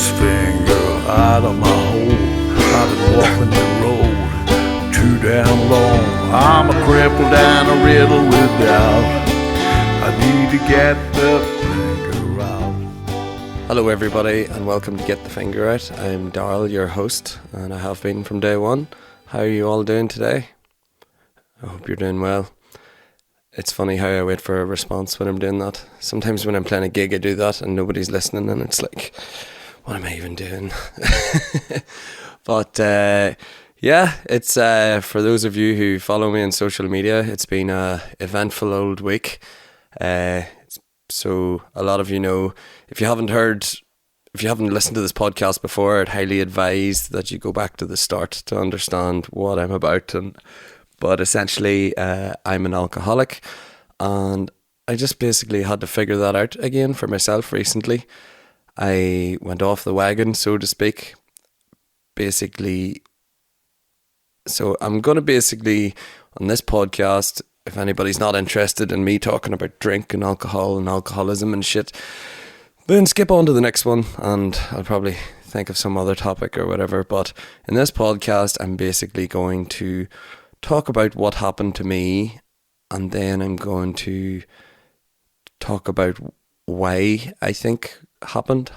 this finger out of my hole. I've been walking the road too damn long. I'm a crippled and a riddle with doubt. I need to get the finger out. Hello everybody and welcome to Get the Finger Out. I'm Darryl, your host, and I have been from day one. How are you all doing today? I hope you're doing well. It's funny how I wait for a response when I'm doing that. Sometimes when I'm playing a gig I do that and nobody's listening and it's like, what am I even doing? But yeah, it's for those of you who follow me on social media, it's been a eventful old week. So a lot of you know, if you haven't listened to this podcast before, I'd highly advise that you go back to the start to understand what I'm about. But essentially, I'm an alcoholic, and I just basically had to figure that out again for myself recently. I went off the wagon, so to speak. So I'm going to basically, on this podcast, if anybody's not interested in me talking about drink and alcohol and alcoholism and shit, then skip on to the next one and I'll probably think of some other topic or whatever. But in this podcast, I'm basically going to talk about what happened to me, and then I'm going to talk about why I think happened,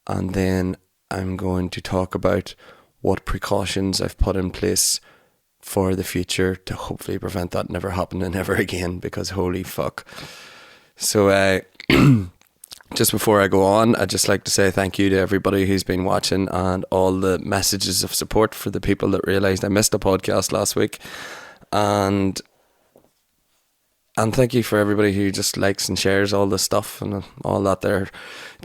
and then I'm going to talk about what precautions I've put in place for the future to hopefully prevent that never happening ever again, because holy fuck. So just before I go on, I'd just like to say thank you to everybody who's been watching and all the messages of support for the people that realised I missed a podcast last week. And thank you for everybody who just likes and shares all the stuff and all that there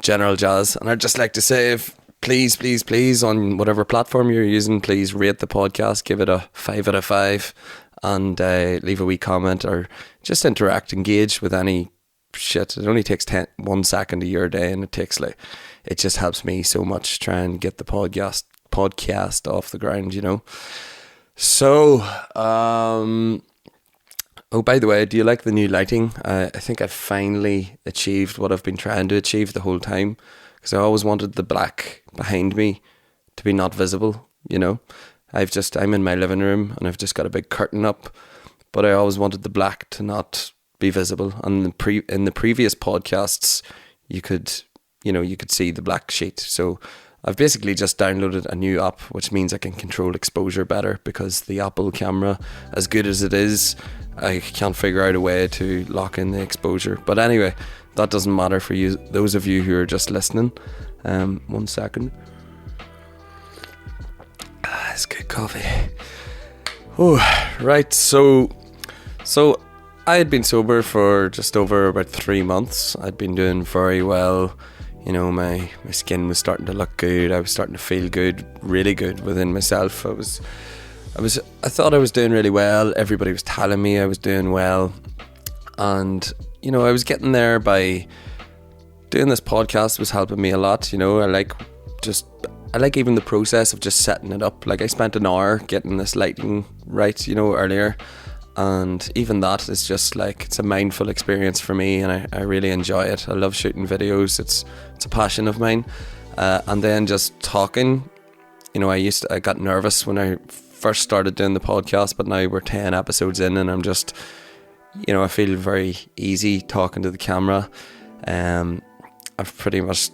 general jazz. And I'd just like to say, if please, on whatever platform you're using, please rate the podcast, give it a 5 out of 5, and leave a wee comment or just engage with any shit. It only takes 1 second of your day, and it just helps me so much try and get the podcast off the ground, you know. So oh, by the way, do you like the new lighting? I think I've finally achieved what I've been trying to achieve the whole time, because I always wanted the black behind me to be not visible, you know. I'm in my living room and I've just got a big curtain up, but I always wanted the black to not be visible. And in the previous podcasts, you could see the black sheet. So I've basically just downloaded a new app, which means I can control exposure better, because the Apple camera, as good as it is, I can't figure out a way to lock in the exposure. But anyway, that doesn't matter for you, those of you who are just listening. 1 second. It's good coffee. Oh, right. So I had been sober for just over about 3 months. I'd been doing very well. You know, my skin was starting to look good. I was starting to feel good, really good within myself. I thought I was doing really well. Everybody was telling me I was doing well. And, you know, I was getting there by doing this podcast was helping me a lot. You know, I like even the process of just setting it up. Like, I spent an hour getting this lighting right, you know, earlier. And even that is just like, it's a mindful experience for me, and I really enjoy it. I love shooting videos. It's a passion of mine. And then just talking, you know, I got nervous when I first started doing the podcast, but now we're 10 episodes in and I'm just, you know, I feel very easy talking to the camera. I've pretty much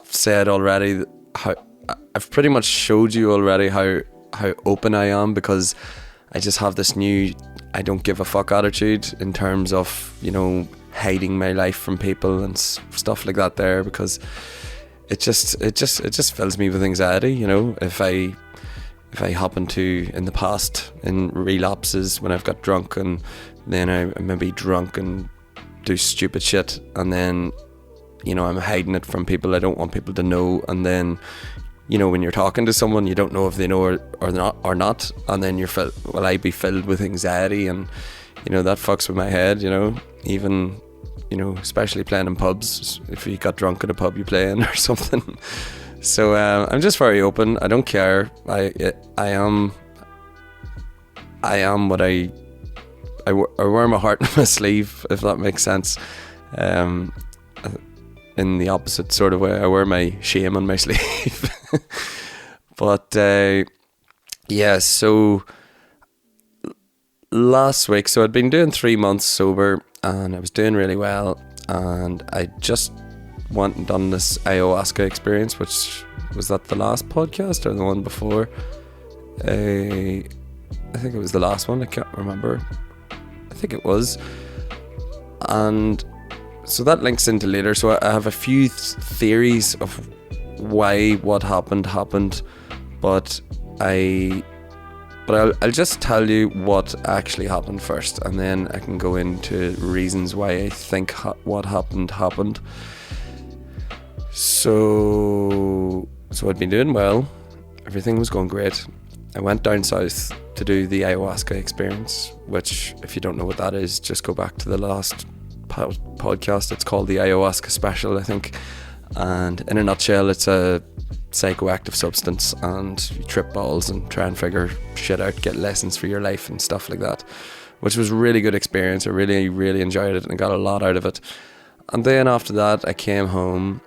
said already how I've pretty much showed you already how open I am, because I just have this new I don't give a fuck attitude in terms of, you know, hiding my life from people and stuff like that there, because it just fills me with anxiety, you know. If I happen to, in the past, in relapses, when I've got drunk and then I maybe drunk and do stupid shit, and then, you know, I'm hiding it from people. I don't want people to know, and then, you know, when you're talking to someone, you don't know if they know or not, and then I'd be filled with anxiety, and, you know, that fucks with my head, you know. Even, you know, especially playing in pubs, if you got drunk in a pub you play in or something. So I'm just very open. I don't care. I am what I wear my heart on my sleeve, if that makes sense. In in the opposite sort of way. I wear my shame on my sleeve. But yeah, so last week, so I'd been doing 3 months sober and I was doing really well, and I just went and done this ayahuasca experience, which was that the last podcast or the one before? I think it was the last one, I can't remember. I think it was. And so that links into later. So I have a few theories of why what happened, but I'll just tell you what actually happened first, and then I can go into reasons why I think what happened. So I'd been doing well. Everything was going great. I went down south to do the ayahuasca experience, which, if you don't know what that is, just go back to the last podcast. It's called the ayahuasca special, I think. And in a nutshell, it's a psychoactive substance, and you trip balls and try and figure shit out, get lessons for your life and stuff like that, which was a really good experience. I really, really enjoyed it and got a lot out of it. And then after that, I came home,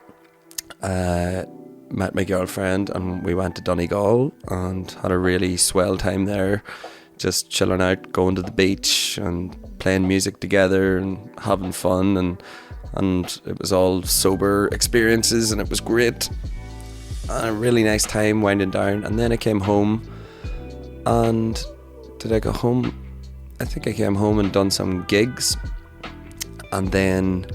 met my girlfriend, and we went to Donegal and had a really swell time there, just chilling out, going to the beach and playing music together and having fun, and it was all sober experiences, and it was great. And a really nice time winding down. And then I came home, and did I go home? I think I came home and done some gigs, and then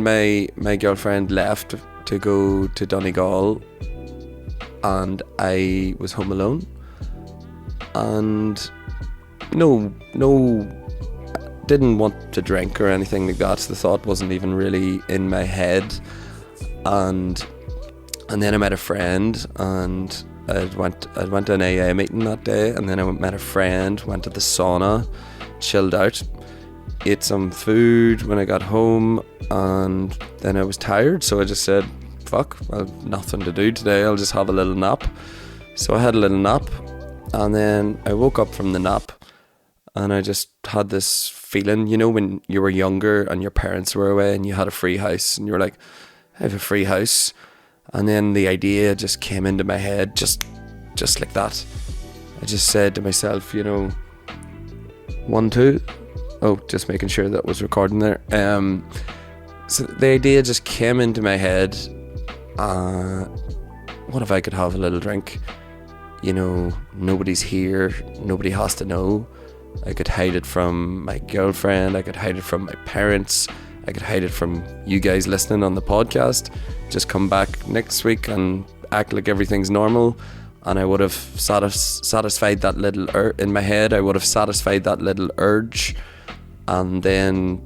my girlfriend left to go to Donegal, and I was home alone, and didn't want to drink or anything like that. The thought wasn't even really in my head. And then I met a friend, and I went to an AA meeting that day, and then I met a friend, went to the sauna, chilled out, ate some food when I got home, and then I was tired, so I just said, fuck, I have nothing to do today, I'll just have a little nap. So I had a little nap, and then I woke up from the nap, and I just had this feeling, you know, when you were younger and your parents were away and you had a free house, and you were like, I have a free house. And then the idea just came into my head, just like that. I just said to myself, you know, 1, 2. Oh, just making sure that was recording there. So the idea just came into my head. What if I could have a little drink? You know, nobody's here. Nobody has to know. I could hide it from my girlfriend. I could hide it from my parents. I could hide it from you guys listening on the podcast. Just come back next week and act like everything's normal, and I would have satisfied that little in my head. I would have satisfied that little urge, and then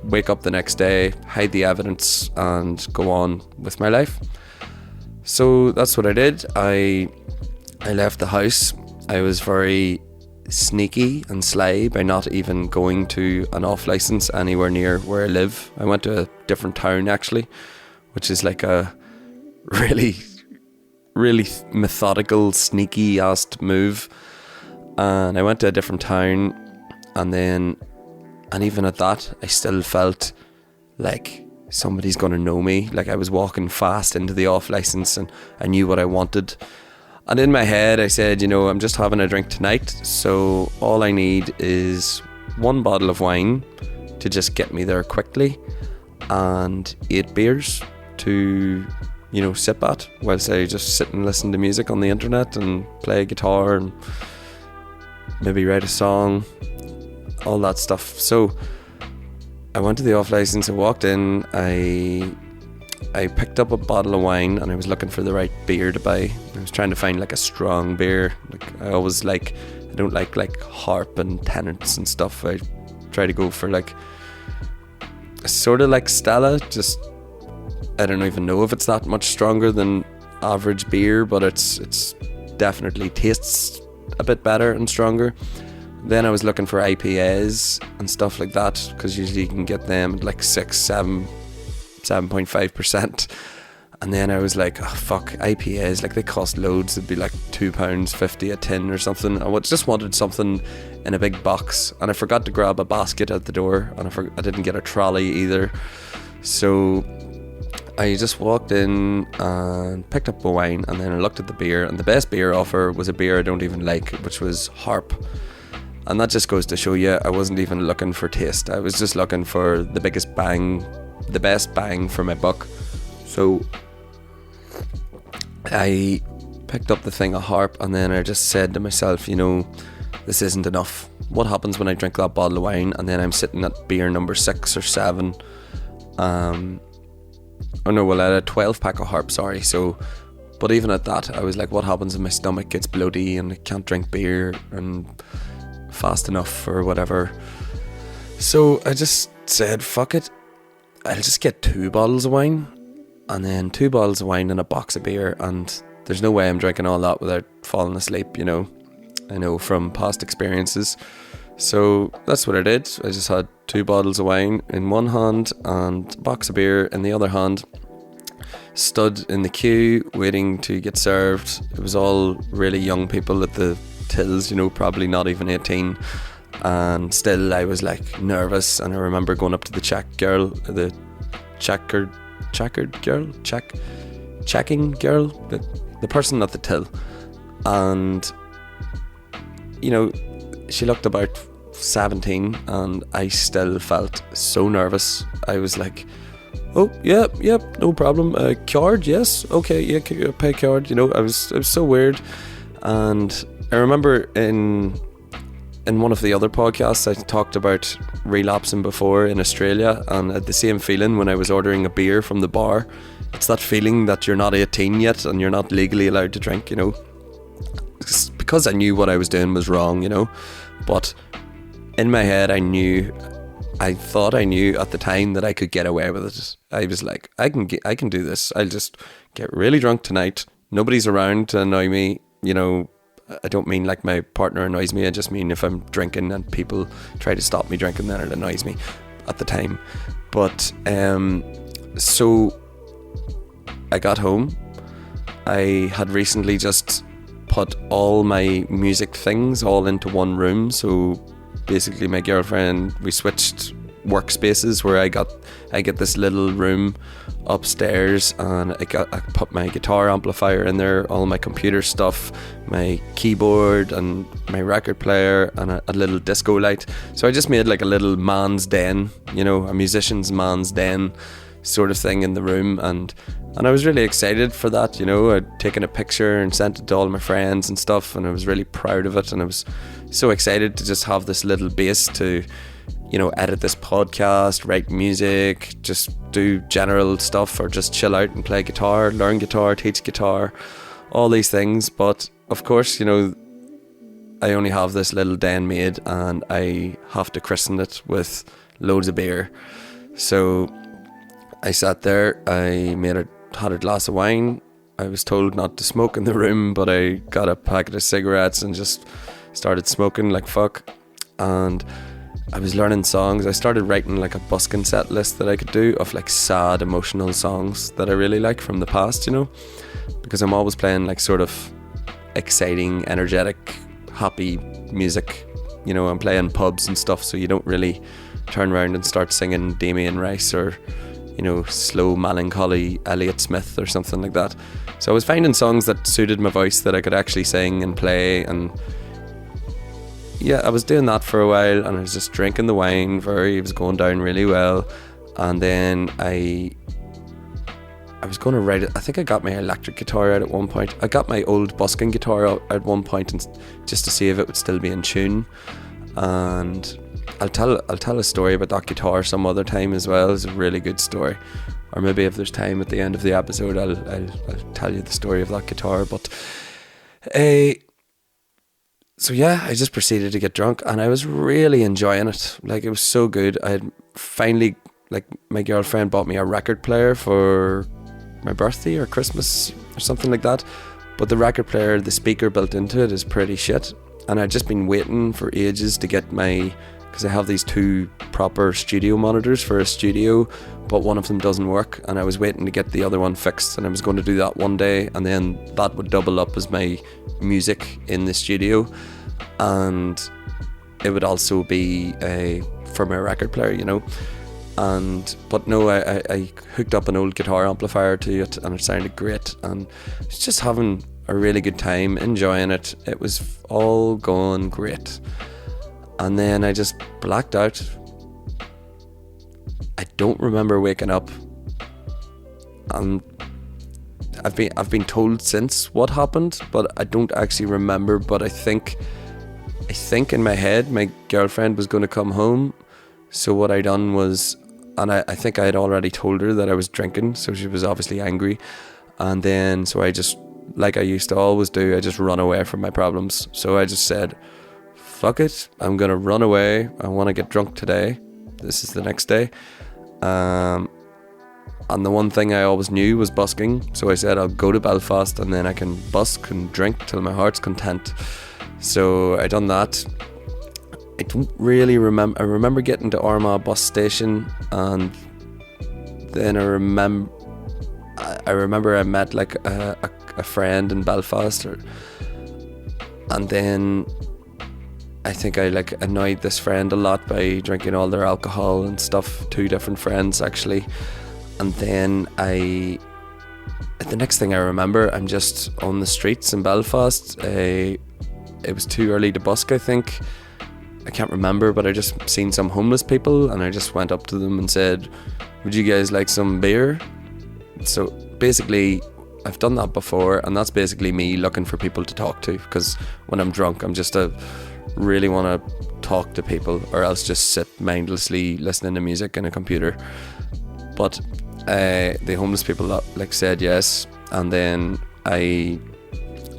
wake up the next day, hide the evidence, and go on with my life. So that's what I did. I left the house. I was very sneaky and sly by not even going to an off license anywhere near where I live. I went to a different town actually, which is like a really, really methodical, sneaky assed move. And I went to a different town, and even at that, I still felt like somebody's gonna know me. Like I was walking fast into the off license, and I knew what I wanted. And in my head, I said, you know, I'm just having a drink tonight, so all I need is 1 bottle of wine to just get me there quickly, and 8 beers to, you know, sip at whilst I just sit and listen to music on the internet and play guitar and maybe write a song, all that stuff. So I went to the off license, I walked in, I picked up a bottle of wine, and I was looking for the right beer to buy. I was trying to find like a strong beer. Like I don't like Harp and Tennant's and stuff. I try to go for like sort of like Stella. Just I don't even know if it's that much stronger than average beer, but it's definitely tastes a bit better and stronger. Then I was looking for IPAs and stuff like that, because usually you can get them at like 7.5%. And then I was like, oh fuck, IPAs, like they cost loads. It'd be like £2.50 a tin or something. I just wanted something in a big box, and I forgot to grab a basket at the door, and I didn't get a trolley either. So I just walked in and picked up a wine, and then I looked at the beer, and the best beer offer was a beer I don't even like, which was Harp. And that just goes to show you, I wasn't even looking for taste. I was just looking for the biggest bang, the best bang for my buck. So I picked up the thing of Harp, and then I just said to myself, you know, this isn't enough. What happens when I drink that bottle of wine and then I'm sitting at beer number 6 or 7? Oh no, well, I had a 12 pack of Harp, sorry. So, but even at that, I was like, what happens if my stomach gets bloaty and I can't drink beer and fast enough or whatever? So I just said, fuck it, I'll just get 2 bottles of wine, and then 2 bottles of wine and a box of beer, and there's no way I'm drinking all that without falling asleep, you know. I know from past experiences. So that's what I did. I just had 2 bottles of wine in one hand and a box of beer in the other hand. Stood in the queue waiting to get served. It was all really young people at the tills, you know, probably not even 18. And still I was like nervous, and I remember going up to the checking girl, the person at the till, and you know, she looked about 17, and I still felt so nervous. I was like, oh, yep, no problem. Card, yes, okay, yeah, pay card. You know, it was so weird. And I remember in one of the other podcasts, I talked about relapsing before in Australia, and I had the same feeling when I was ordering a beer from the bar. It's that feeling that you're not 18 yet and you're not legally allowed to drink, you know. Because I knew what I was doing was wrong, you know. But in my head, I thought I knew at the time that I could get away with it. I was like, I can do this. I'll just get really drunk tonight. Nobody's around to annoy me, you know. I don't mean like my partner annoys me. I just mean if I'm drinking and people try to stop me drinking, then it annoys me at the time. But so I got home. I had recently just put all my music things all into one room. So basically my girlfriend, we switched workspaces where I get this little room upstairs, and I put my guitar amplifier in there, all my computer stuff, my keyboard and my record player, and a little disco light. So I just made like a little man's den, you know, a musician's man's den sort of thing in the room, and I was really excited for that, you know. I'd taken a picture and sent it to all my friends and stuff, and I was really proud of it, and I was so excited to just have this little base to, you know, edit this podcast, write music, just do general stuff, or just chill out and play guitar, learn guitar, teach guitar, all these things. But of course, you know, I only have this little den made, and I have to christen it with loads of beer. So I sat there, I had a glass of wine. I was told not to smoke in the room, but I got a packet of cigarettes and just started smoking like fuck. And I was learning songs. I started writing like a busking set list that I could do of like sad, emotional songs that I really like from the past, you know, because I'm always playing like sort of exciting, energetic, happy music. You know, I'm playing pubs and stuff, so you don't really turn around and start singing Damien Rice or, you know, slow, melancholy Elliott Smith or something like that. So I was finding songs that suited my voice that I could actually sing and play, and yeah, I was doing that for a while, and I was just drinking the wine. It was going down really well. And then I was going to write it. I think I got my electric guitar out at one point. I got my old busking guitar out at one point, and just to see if it would still be in tune. And I'll tell a story about that guitar some other time as well. It's a really good story. Or maybe if there's time at the end of the episode, I'll tell you the story of that guitar. But so yeah, I just proceeded to get drunk, and I was really enjoying it. Like, it was so good. I had finally, like, my girlfriend bought me a record player for my birthday or Christmas or something like that. But the record player, the speaker built into it is pretty shit. And I'd just been waiting for ages to get because I have these 2 proper studio monitors for a studio, but one of them doesn't work, and I was waiting to get the other one fixed, and I was going to do that one day, and then that would double up as my music in the studio, and it would also be for my record player, you know. But no, I hooked up an old guitar amplifier to it, and it sounded great, and I was just having a really good time, enjoying it. It was all going great. And then I just blacked out. I don't remember waking up. And I've been told since what happened, but I don't actually remember. But I think in my head my girlfriend was going to come home. So what I done was, and I think I had already told her that I was drinking, so she was obviously angry. And then so I just, like I used to always do, I just run away from my problems. So I just said, fuck it, I'm gonna run away. I want to get drunk today. This is the next day. And the one thing I always knew was busking. So I said I'll go to Belfast and then I can busk and drink till my heart's content. So I done that. I don't really remember. I remember getting to Armagh bus station, and then I remember I met like a friend in Belfast, and then I think I like annoyed this friend a lot by drinking all their alcohol and stuff. 2 different friends actually. And then the next thing I remember, I'm just on the streets in Belfast. It was too early to busk, I think. I can't remember, but I just seen some homeless people, and I just went up to them and said, would you guys like some beer? So basically, I've done that before, and that's basically me looking for people to talk to, because when I'm drunk, I'm just really want to talk to people, or else just sit mindlessly listening to music in a computer. But the homeless people like said yes, and then I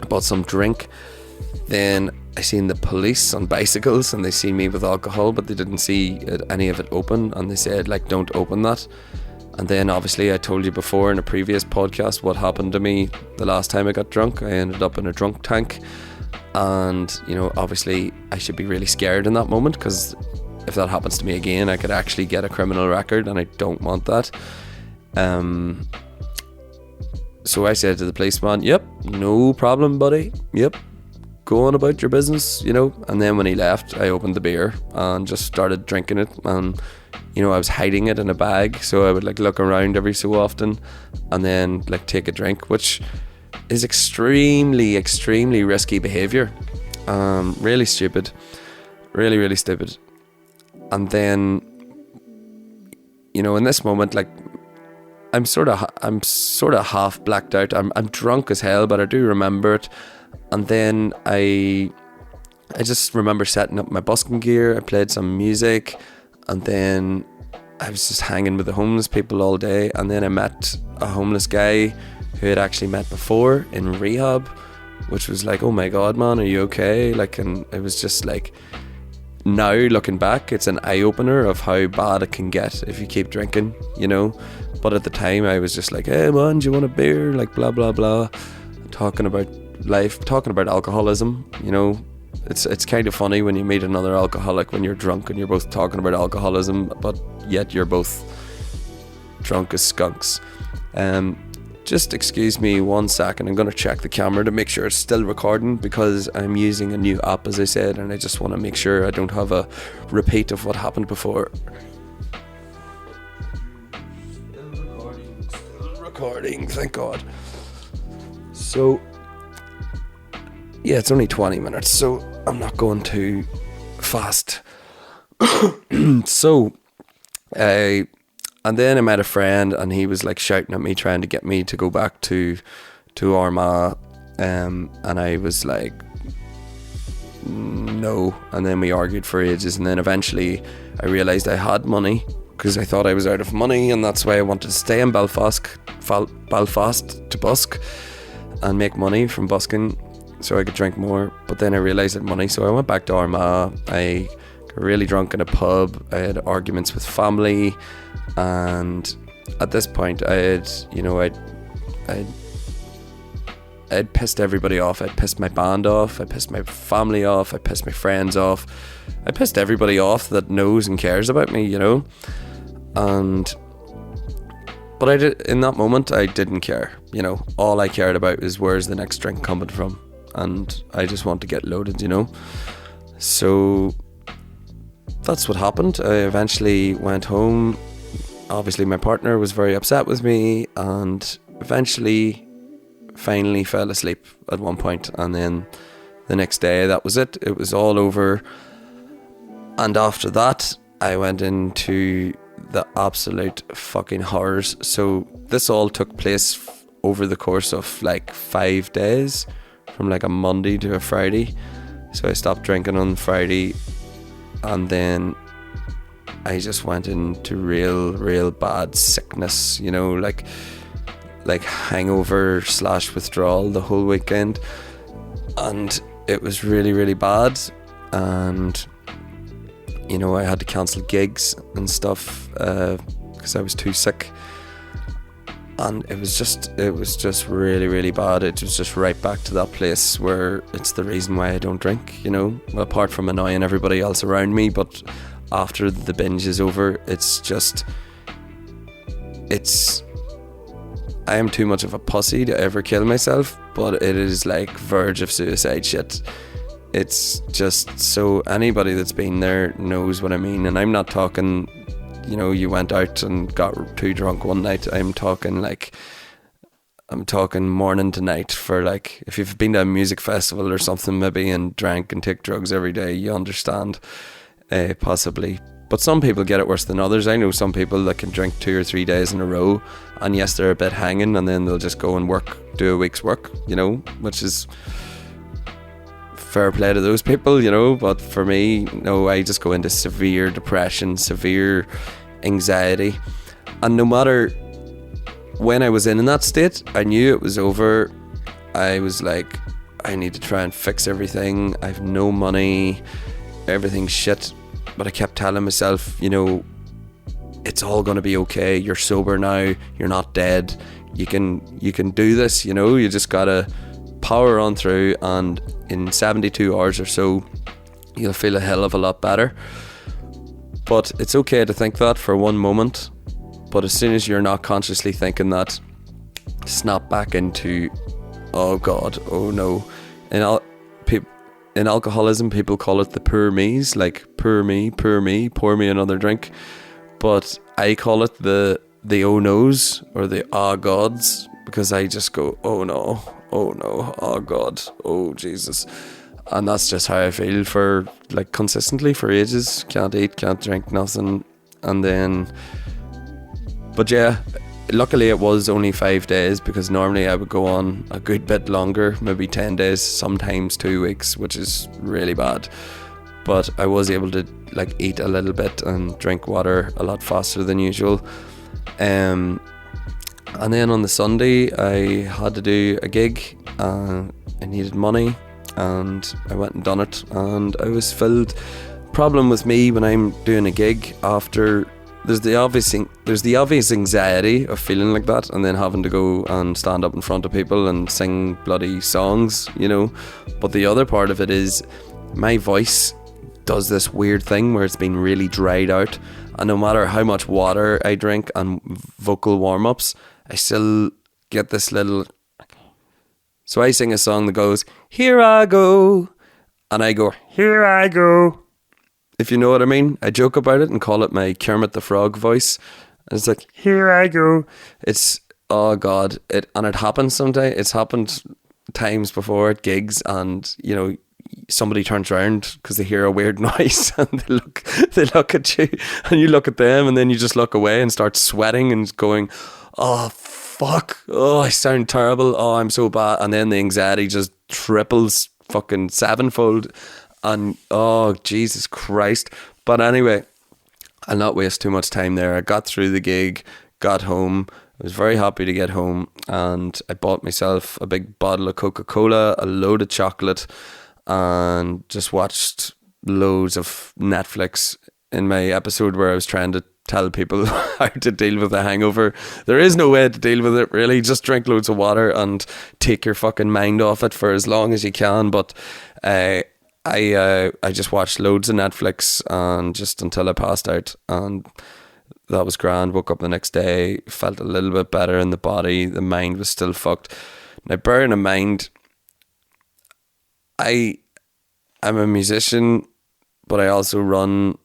bought some drink. Then I seen the police on bicycles, and they seen me with alcohol, but they didn't see any of it open, and they said like, don't open that. And then obviously I told you before in a previous podcast what happened to me the last time I got drunk. I ended up in a drunk tank, and you know, obviously I should be really scared in that moment, because if that happens to me again, I could actually get a criminal record, and I don't want that. So I said to the policeman, yep, no problem buddy, yep, go on about your business, you know. And then when he left, I opened the beer and just started drinking it, and you know, I was hiding it in a bag, so I would like look around every so often and then like take a drink, which is extremely risky behavior. Really stupid, really stupid. And then, you know, in this moment, like I'm sort of half blacked out. I'm drunk as hell, but I do remember it. And then I just remember setting up my busking gear. I played some music, and then I was just hanging with the homeless people all day. And then I met a homeless guy who I'd actually met before in rehab, which was like, oh my god, man, are you okay? Like, and it was just like, now looking back, it's an eye-opener of how bad it can get if you keep drinking, you know. But at the time I was just like, hey man, do you want a beer? Like blah blah blah, talking about life, talking about alcoholism, you know. It's kind of funny when you meet another alcoholic when you're drunk and you're both talking about alcoholism, but yet you're both drunk as skunks. Just excuse me 1 second, I'm going to check the camera to make sure it's still recording, because I'm using a new app, as I said, and I just want to make sure I don't have a repeat of what happened before. Still recording, thank God. So, yeah, it's only 20 minutes, so I'm not going too fast. So, and then I met a friend, and he was like shouting at me, trying to get me to go back to Armagh, and I was like, no. And then we argued for ages, and then eventually I realised I had money, because I thought I was out of money, and that's why I wanted to stay in Belfast to busk and make money from busking, so I could drink more. But then I realised I had money, so I went back to Armagh. I got really drunk in a pub. I had arguments with family, and at this point I'd pissed everybody off. I'd pissed my band off, I pissed my family off, I pissed my friends off, I pissed everybody off that knows and cares about me, you know. But I did, in that moment I didn't care, you know. All I cared about is where's the next drink coming from, and I just want to get loaded, you know. So that's what happened. I eventually went home obviously my partner was very upset with me, and finally fell asleep at one point, and then the next day that was it. It was all over. And after that, I went into the absolute fucking horrors. So this all took place over the course of like 5 days, from like a Monday to a Friday. So I stopped drinking on Friday, and then I just went into real bad sickness, you know, like hangover / withdrawal the whole weekend. And it was really bad. And, you know, I had to cancel gigs and stuff because I was too sick. And it was just really bad. It was just right back to that place where it's the reason why I don't drink, you know, apart from annoying everybody else around me. But after the binge is over, I am too much of a pussy to ever kill myself, but it is like verge of suicide shit. It's just, so anybody that's been there knows what I mean. And I'm not talking, you know, you went out and got too drunk one night. I'm talking morning to night. For like, if you've been to a music festival or something maybe and drank and take drugs every day, you understand, possibly. But some people get it worse than others. I know some people that can drink 2 or 3 days in a row, and yes, they're a bit hanging, and then they'll just go and do a week's work, you know, which is fair play to those people, you know. But for me, no, I just go into severe depression, severe anxiety. And no matter when I was in that state, I knew it was over. I was like, I need to try and fix everything. I have no money, everything's shit. But I kept telling myself, you know, it's all going to be okay. You're sober now. You're not dead. You can do this, you know. You just got to power on through, and in 72 hours or so, you'll feel a hell of a lot better. But it's okay to think that for one moment. But as soon as you're not consciously thinking that, snap back into, oh God, oh no. In alcoholism, people call it the poor me's, like poor me, pour me another drink. But I call it the oh no's, or the ah gods, because I just go, oh no, oh God, oh Jesus. And that's just how I feel for like consistently for ages. Can't eat, can't drink, nothing. And then, but yeah, luckily it was only 5 days, because normally I would go on a good bit longer, maybe 10 days, sometimes 2 weeks, which is really bad. But I was able to like eat a little bit and drink water a lot faster than usual. And then on the Sunday I had to do a gig. I needed money, and I went and done it, and I was filled. Problem with me when I'm doing a gig, after there's the obvious anxiety of feeling like that, and then having to go and stand up in front of people and sing bloody songs, you know. But the other part of it is my voice does this weird thing where it's been really dried out, and no matter how much water I drink and vocal warm-ups, I still get this little. So I sing a song that goes, here I go, and I go, here I go, if you know what I mean. I joke about it and call it my Kermit the Frog voice. And it's like, here I go. It's, oh God. It happens sometimes. It's happened times before at gigs, and, you know, somebody turns around because they hear a weird noise, and they look at you, and you look at them, and then you just look away and start sweating and going, oh, fuck. Oh, I sound terrible. Oh, I'm so bad. And then the anxiety just triples fucking sevenfold. And oh, Jesus Christ. But anyway, I'll not waste too much time there. I got through the gig, got home. I was very happy to get home, and I bought myself a big bottle of Coca-Cola, a load of chocolate, and just watched loads of Netflix. In my episode where I was trying to tell people how to deal with a hangover, there is no way to deal with it really. Just drink loads of water and take your fucking mind off it for as long as you can. But I just watched loads of Netflix, and just until I passed out, and that was grand. Woke up the next day, felt a little bit better in the body. The mind was still fucked. Now, bearing in mind, I'm a musician, but I also run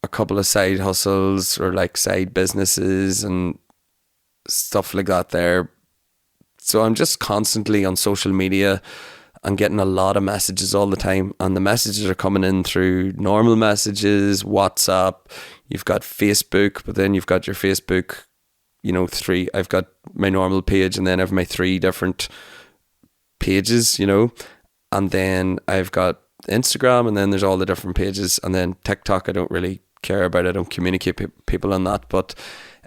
a couple of side hustles or like side businesses and stuff like that there. So I'm just constantly on social media and getting a lot of messages all the time, and the messages are coming in through normal messages, WhatsApp, you've got Facebook, but then you've got your Facebook, I've got my normal page, and then I have my 3 different pages, and then I've got Instagram, and then there's all the different pages, and then TikTok I don't really care about. I don't communicate people on that, but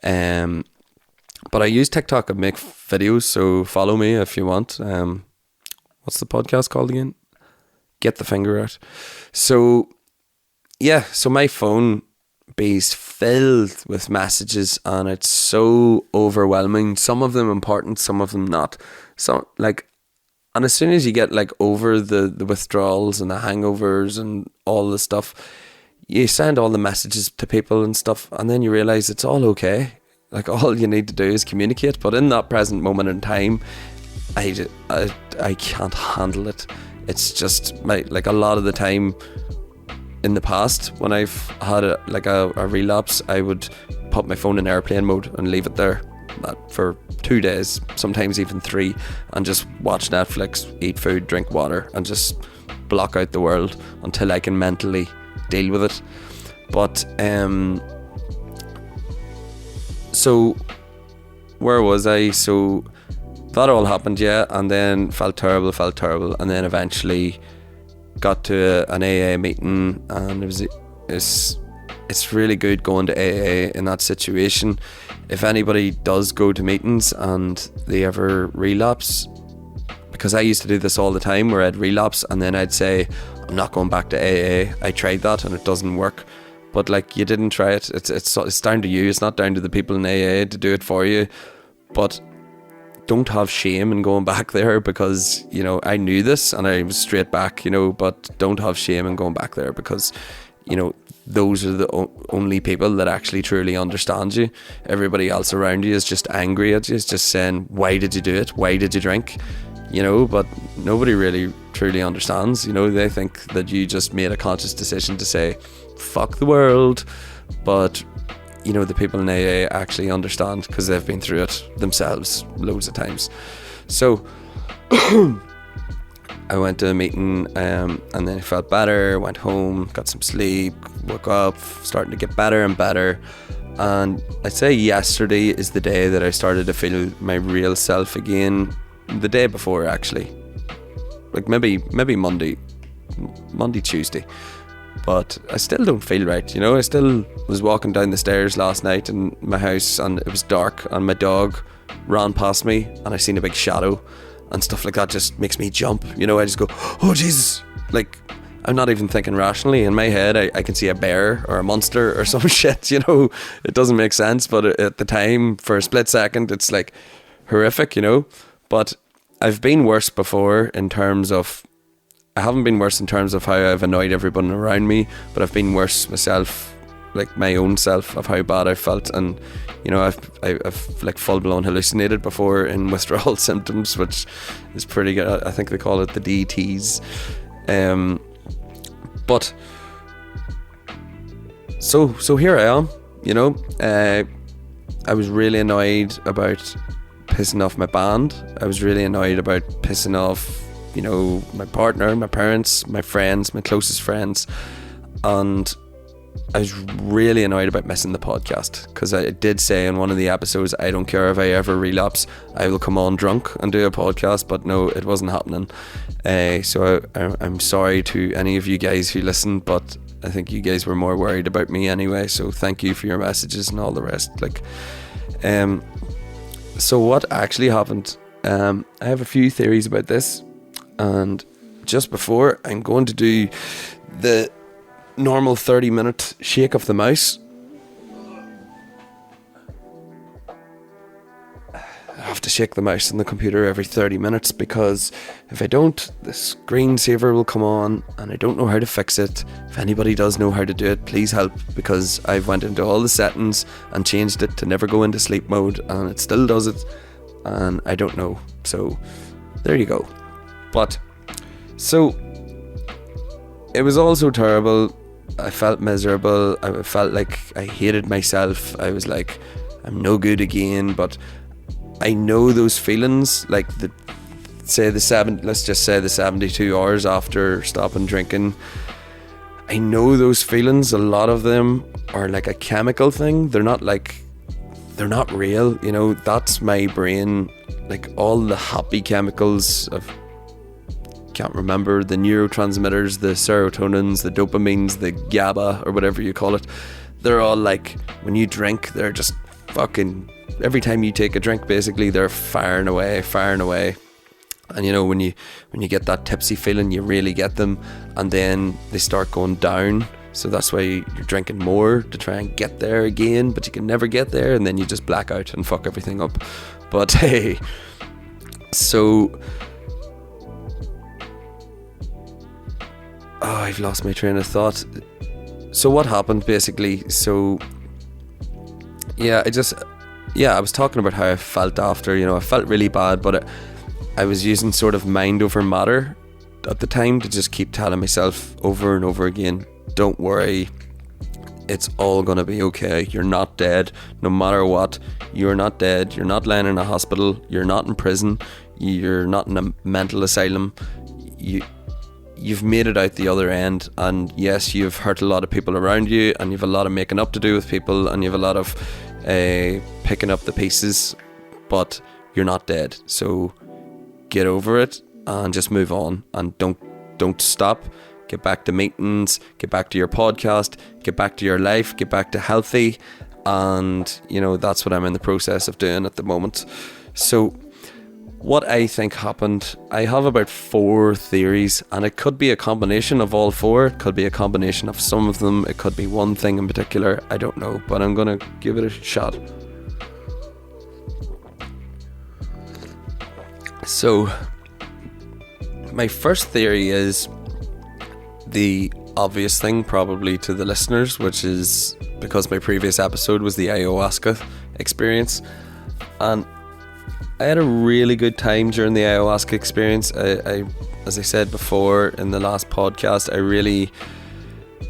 I use TikTok and make videos, so follow me if you want. What's the podcast called again? Get the Finger Out. So yeah, so my phone base filled with messages, and it's so overwhelming. Some of them important, some of them not. So like, and as soon as you get like over the withdrawals and the hangovers and all the stuff, you send all the messages to people and stuff, and then you realize it's all okay. Like, all you need to do is communicate. But in that present moment in time, I can't handle it. It's just like a lot of the time in the past when I've had a relapse, I would put my phone in airplane mode and leave it there for 2 days, sometimes even 3, and just watch Netflix, eat food, drink water, and just block out the world until I can mentally deal with it. But so where was I? So that all happened, yeah, and then felt terrible, and then eventually got to an AA meeting, and it's really good going to AA in that situation. If anybody does go to meetings and they ever relapse, because I used to do this all the time where I'd relapse and then I'd say, I'm not going back to AA. I tried that and it doesn't work. But like, you didn't try it. It's down to you. It's not down to the people in AA to do it for you. But don't have shame in going back there, because I knew this and I was straight back, but don't have shame in going back there, because those are the only people that actually truly understand you. Everybody else around you is just angry at you, is just saying, why did you do it, why did you drink, but nobody really truly understands. They think that you just made a conscious decision to say fuck the world, but the people in AA actually understand, because they've been through it themselves loads of times. So I went to a meeting, and then I felt better, went home, got some sleep, woke up, starting to get better and better. And I'd say yesterday is the day that I started to feel my real self again. The day before, actually, like maybe Monday, Tuesday. But I still don't feel right, I still was walking down the stairs last night in my house, and it was dark, and my dog ran past me, and I seen a big shadow, and stuff like that just makes me jump. I just go, oh Jesus, like, I'm not even thinking rationally. In my head, I can see a bear or a monster or some shit, it doesn't make sense, but at the time, for a split second, it's like horrific, but I've been worse before in terms of, I haven't been worse in terms of how I've annoyed everyone around me, but I've been worse myself, like my own self, of how bad I felt. And I've like full blown hallucinated before in withdrawal symptoms, which is pretty good. I think they call it the DTs. But so here I am. I was really annoyed about pissing off my band. I was really annoyed about pissing off my partner, my parents, my friends, my closest friends, and I was really annoyed about missing the podcast, because I did say in one of the episodes, I don't care if I ever relapse, I will come on drunk and do a podcast, but no, it wasn't happening. So I'm sorry to any of you guys who listened, but I think you guys were more worried about me anyway, so thank you for your messages and all the rest. So what actually happened, I have a few theories about this. And just before, I'm going to do the normal 30-minute shake of the mouse. I have to shake the mouse on the computer every 30 minutes, because if I don't, the screensaver will come on, and I don't know how to fix it. If anybody does know how to do it, please help, because I've went into all the settings and changed it to never go into sleep mode, and it still does it, and I don't know. So there you go. But so it was all so terrible I felt miserable. I felt like I hated myself. I was like, I'm no good again. But I know those feelings, like let's just say the 72 hours after stopping drinking. I know those feelings. A lot of them are like a chemical thing. They're not real. You know, that's my brain. Like all the happy chemicals of, can't remember, the neurotransmitters, the serotonins, the dopamines, the GABA, or whatever you call it. They're all like, when you drink, they're just fucking, every time you take a drink, basically, they're firing away. And you know, when you get that tipsy feeling, you really get them, and then they start going down. So that's why you're drinking more, to try and get there again, but you can never get there, and then you just black out and fuck everything up. But hey, so I've lost my train of thought. So what happened basically? So I was talking about how I felt after. You know, I felt really bad, but I was using sort of mind over matter at the time to just keep telling myself over and over again, don't worry, it's all gonna be okay. You're not dead. No matter what, you're not dead. You're not lying in a hospital. You're not in prison. You're not in a mental asylum. You've made it out the other end, and yes, you've hurt a lot of people around you, and you've a lot of making up to do with people, and you've a lot of picking up the pieces, but you're not dead. So get over it and just move on, and don't stop. Get back to meetings, get back to your podcast, get back to your life, get back to healthy. And you know, that's what I'm in the process of doing at the moment. So what I think happened, I have about 4 theories, and it could be a combination of all 4. It could be a combination of some of them. It could be one thing in particular. I don't know, but I'm gonna give it a shot. So my first theory is the obvious thing probably to the listeners, which is because my previous episode was the ayahuasca experience, and I had a really good time during the ayahuasca experience. I as I said before in the last podcast, I really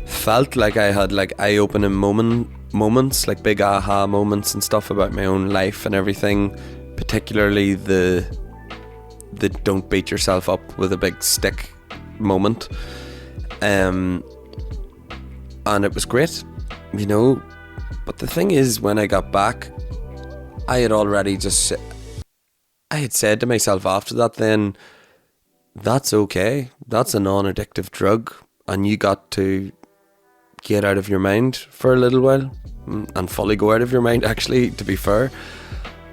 felt like I had like eye-opening moments, like big aha moments and stuff about my own life and everything, particularly the don't beat yourself up with a big stick moment. And it was great, you know. But the thing is, when I got back, I had said to myself after that, then that's okay. That's a non-addictive drug, and you got to get out of your mind for a little while, and fully go out of your mind, actually, to be fair.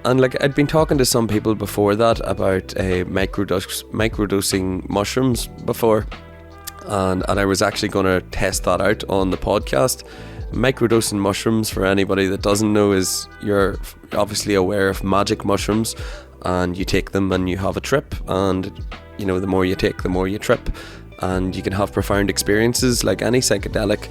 And like, I'd been talking to some people before that about microdosing mushrooms before, and I was actually going to test that out on the podcast. Microdosing mushrooms, for anybody that doesn't know, is you're obviously aware of magic mushrooms, and you take them and you have a trip, and you know, the more you take, the more you trip, and you can have profound experiences like any psychedelic.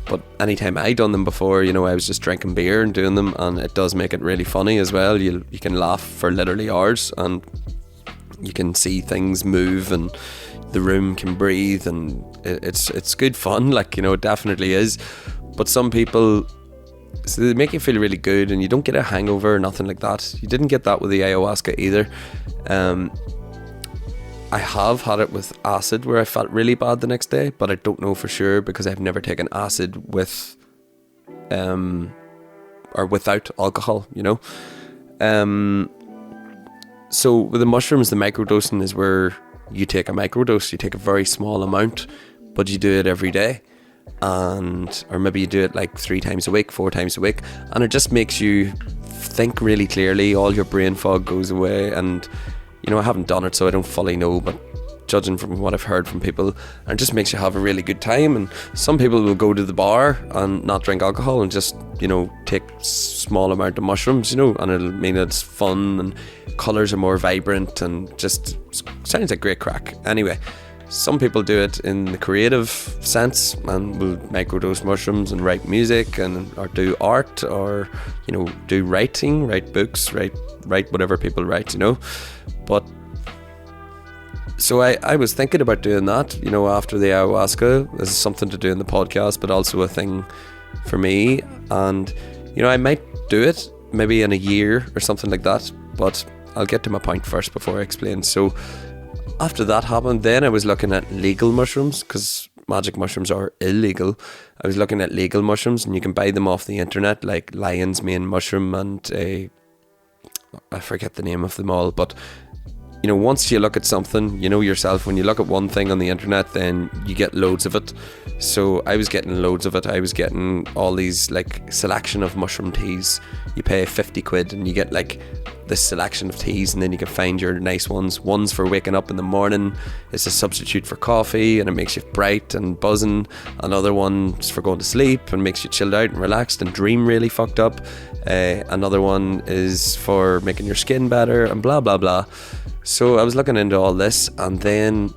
But anytime I done them before, you know, I was just drinking beer and doing them, and it does make it really funny as well. You can laugh for literally hours, and you can see things move, and the room can breathe, and it's good fun, like, you know, it definitely is. But some people, so they make you feel really good, and you don't get a hangover or nothing like that. You didn't get that with the ayahuasca either. I have had it with acid where I felt really bad the next day, but I don't know for sure because I've never taken acid with or without alcohol, you know. So with the mushrooms, the microdosing is where you take a microdose, you take a very small amount, but you do it every day, or maybe you do it like 3 times a week, 4 times a week, and it just makes you think really clearly. All your brain fog goes away, and you know, I haven't done it, so I don't fully know, but judging from what I've heard from people, it just makes you have a really good time. And some people will go to the bar and not drink alcohol and just, you know, take small amount of mushrooms, you know, and it'll mean it's fun and colours are more vibrant and just sounds like great crack. Anyway, some people do it in the creative sense and will microdose mushrooms and write music or do art, or, you know, do writing, write books, write whatever people write, you know. But So I was thinking about doing that, you know, after the ayahuasca. This is something to do in the podcast, but also a thing for me. And, you know, I might do it maybe in a year or something like that, but I'll get to my point first before I explain. So after that happened, then I was looking at legal mushrooms, because magic mushrooms are illegal. I was looking at legal mushrooms, and you can buy them off the internet, like lion's mane mushroom and I forget the name of them all, but you know, once you look at something, you know yourself, when you look at one thing on the internet, then you get loads of it. So I was getting loads of it. I was getting all these like selection of mushroom teas. You pay 50 quid and you get like this selection of teas, and then you can find your nice ones. One's for waking up in the morning. It's a substitute for coffee and it makes you bright and buzzing. Another one's for going to sleep and makes you chilled out and relaxed and dream really fucked up. Another one is for making your skin better and blah blah blah. So I was looking into all this, and then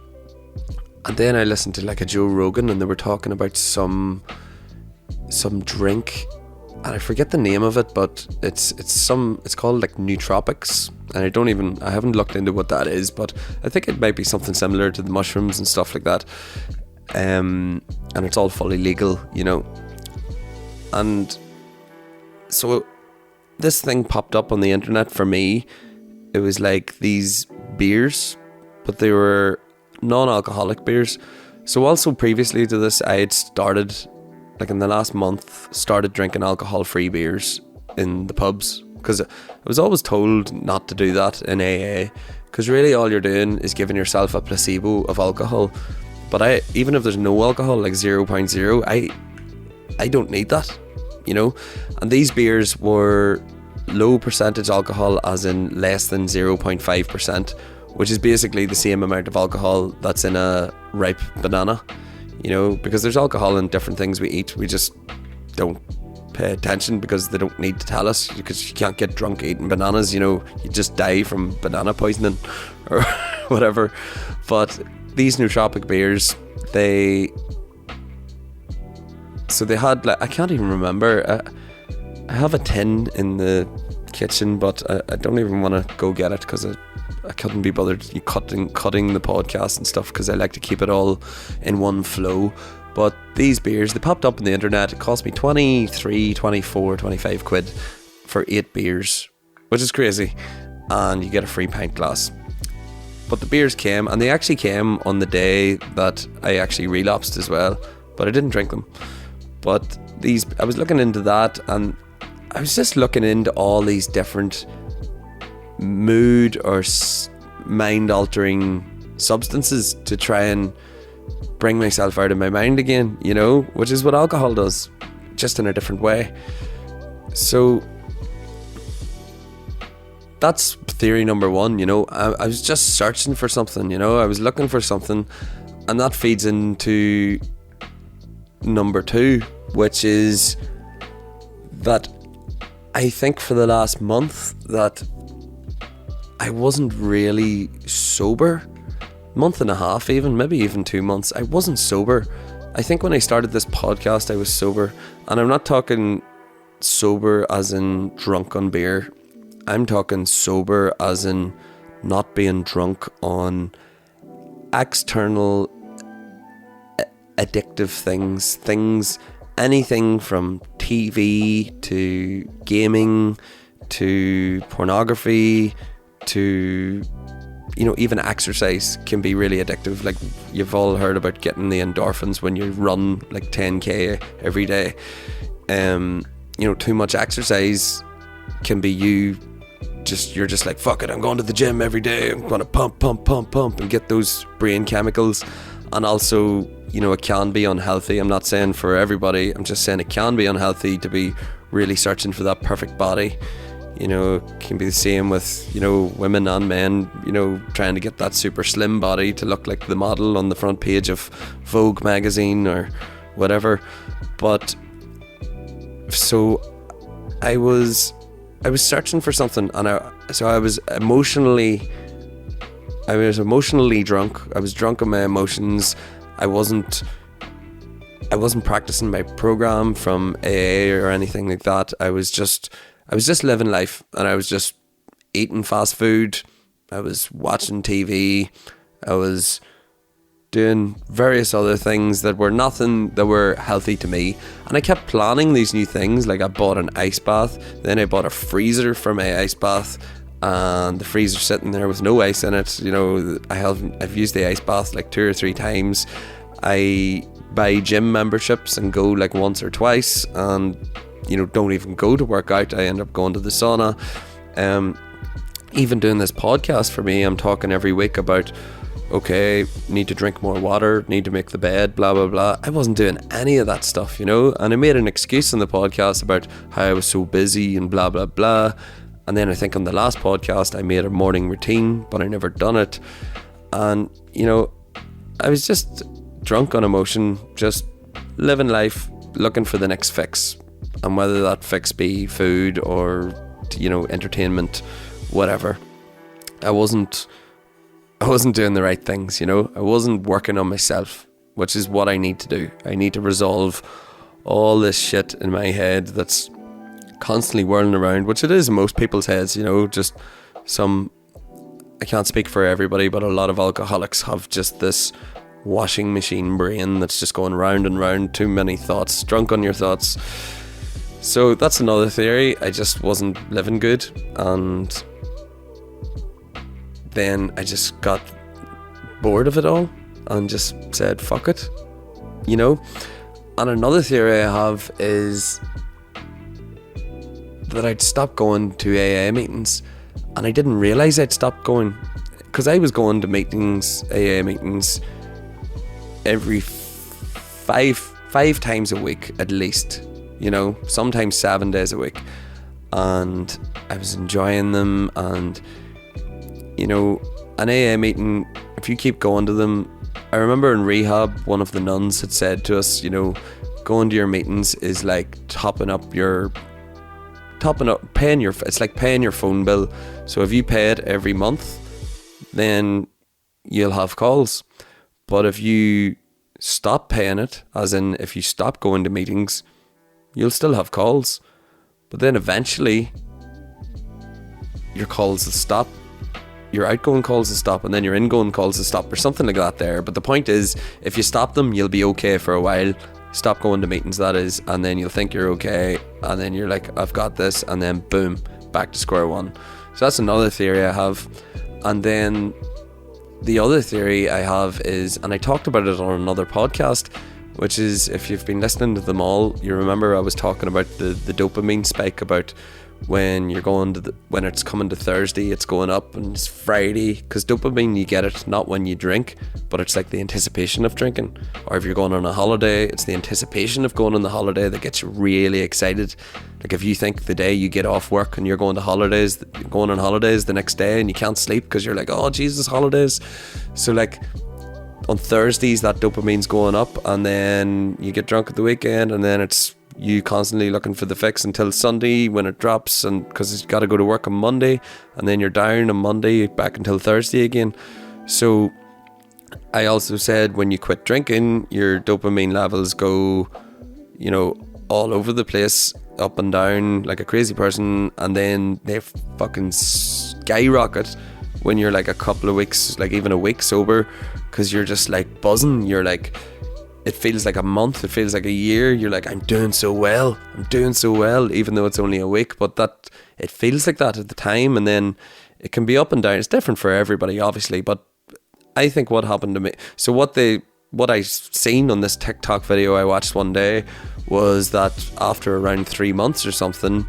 I listened to like a Joe Rogan, and they were talking about some drink, and I forget the name of it, but it's called like nootropics, and I haven't looked into what that is, but I think it might be something similar to the mushrooms and stuff like that. And it's all fully legal, you know. And so this thing popped up on the internet for me. It was like these beers, but they were non-alcoholic beers. So also previously to this, I had started, like in the last month, started drinking alcohol-free beers in the pubs, because I was always told not to do that in AA, because really all you're doing is giving yourself a placebo of alcohol. But even if there's no alcohol, like 0.0, I don't need that, you know. And these beers were low percentage alcohol, as in less than 0.5%, which is basically the same amount of alcohol that's in a ripe banana, you know, because there's alcohol in different things we eat. We just don't pay attention because they don't need to tell us, because you can't get drunk eating bananas, you know, you just die from banana poisoning or whatever. But these nootropic beers, they had like, I can't even remember, I have a tin in the kitchen, but I don't even want to go get it, because I couldn't be bothered cutting the podcast and stuff, because I like to keep it all in one flow. But these beers, they popped up on the internet. It cost me 23, 24, 25 quid for 8 beers, which is crazy, and you get a free pint glass. But the beers came, and they actually came on the day that I actually relapsed as well, but I didn't drink them. But I was looking into that, and I was just looking into all these different mood or mind-altering substances to try and bring myself out of my mind again, you know, which is what alcohol does, just in a different way. So that's theory number one, you know. I was just searching for something, you know. I was looking for something, and that feeds into number two, which is that I think for the last month that I wasn't really sober. Month and a half even, maybe even 2 months. I wasn't sober. I think when I started this podcast I was sober, and I'm not talking sober as in drunk on beer. I'm talking sober as in not being drunk on external addictive things, anything from TV to gaming to pornography to, you know, even exercise can be really addictive. Like, you've all heard about getting the endorphins when you run like 10k every day. You know, too much exercise can be you're just like, fuck it, I'm going to the gym every day, I'm going to pump and get those brain chemicals. And also, you know, it can be unhealthy. I'm not saying for everybody, I'm just saying it can be unhealthy to be really searching for that perfect body. You know, it can be the same with, you know, women and men, you know, trying to get that super slim body to look like the model on the front page of Vogue magazine or whatever. But so I was searching for something, and I was emotionally drunk. I was drunk on my emotions. I wasn't practicing my program from AA or anything like that. I was just living life, and I was just eating fast food. I was watching TV. I was doing various other things that were nothing that were healthy to me, and I kept planning these new things. Like I bought an ice bath, then I bought a freezer for my ice bath, and the freezer sitting there with no ice in it. You know, I've used the ice bath like 2 or 3 times. I buy gym memberships and go like once or twice, and you know, don't even go to work out. I end up going to the sauna. Even doing this podcast for me, I'm talking every week about, okay, need to drink more water, need to make the bed, blah blah blah. I wasn't doing any of that stuff, you know, and I made an excuse in the podcast about how I was so busy and blah blah blah. And then I think on the last podcast I made a morning routine, but I never done it. And you know, I was just drunk on emotion, just living life, looking for the next fix, and whether that fix be food or, you know, entertainment, whatever. I wasn't doing the right things, you know. I wasn't working on myself, which is what I need to do. I need to resolve all this shit in my head that's constantly whirling around, which it is in most people's heads, you know. Just some, I can't speak for everybody, but a lot of alcoholics have just this washing machine brain that's just going round and round, too many thoughts, drunk on your thoughts. So that's another theory. I just wasn't living good, and then I just got bored of it all and just said fuck it, you know. And another theory I have is that I'd stopped going to AA meetings, and I didn't realise I'd stopped going, because I was going to meetings, AA meetings, every five times a week at least, you know, sometimes 7 days a week, and I was enjoying them. And you know, an AA meeting, if you keep going to them, I remember in rehab, one of the nuns had said to us, you know, going to your meetings is like it's like paying your phone bill. So if you pay it every month, then you'll have calls. But if you stop paying it, as in if you stop going to meetings, you'll still have calls. But then eventually your calls will stop. Your outgoing calls will stop, and then your ingoing calls will stop, or something like that there. But the point is, if you stop them, you'll be okay for a while. Stop going to meetings, that is, and then you'll think you're okay, and then you're like, I've got this, and then boom, back to square one. So that's another theory I have. And then the other theory I have is, and I talked about it on another podcast, which is, if you've been listening to them all, you remember I was talking about the dopamine spike, about when you're going to when it's coming to Thursday, it's going up, and it's Friday, because dopamine, you get it not when you drink, but it's like the anticipation of drinking. Or if you're going on a holiday, it's the anticipation of going on the holiday that gets you really excited. Like if you think the day you get off work and you're going on holidays the next day, and you can't sleep because you're like, oh Jesus, holidays. So like on Thursdays, that dopamine's going up, and then you get drunk at the weekend, and then it's you constantly looking for the fix until Sunday when it drops, and because you got to go to work on Monday, and then you're down on Monday back until Thursday again. So I also said, when you quit drinking, your dopamine levels go, you know, all over the place, up and down like a crazy person, and then they fucking skyrocket when you're like a couple of weeks, like even a week sober, because you're just like buzzing. You're like, it feels like a month, it feels like a year. You're like, I'm doing so well, even though it's only a week. But that, it feels like that at the time, and then it can be up and down. It's different for everybody, obviously, but I think what happened to me, so what I seen on this TikTok video I watched one day, was that after around 3 months or something,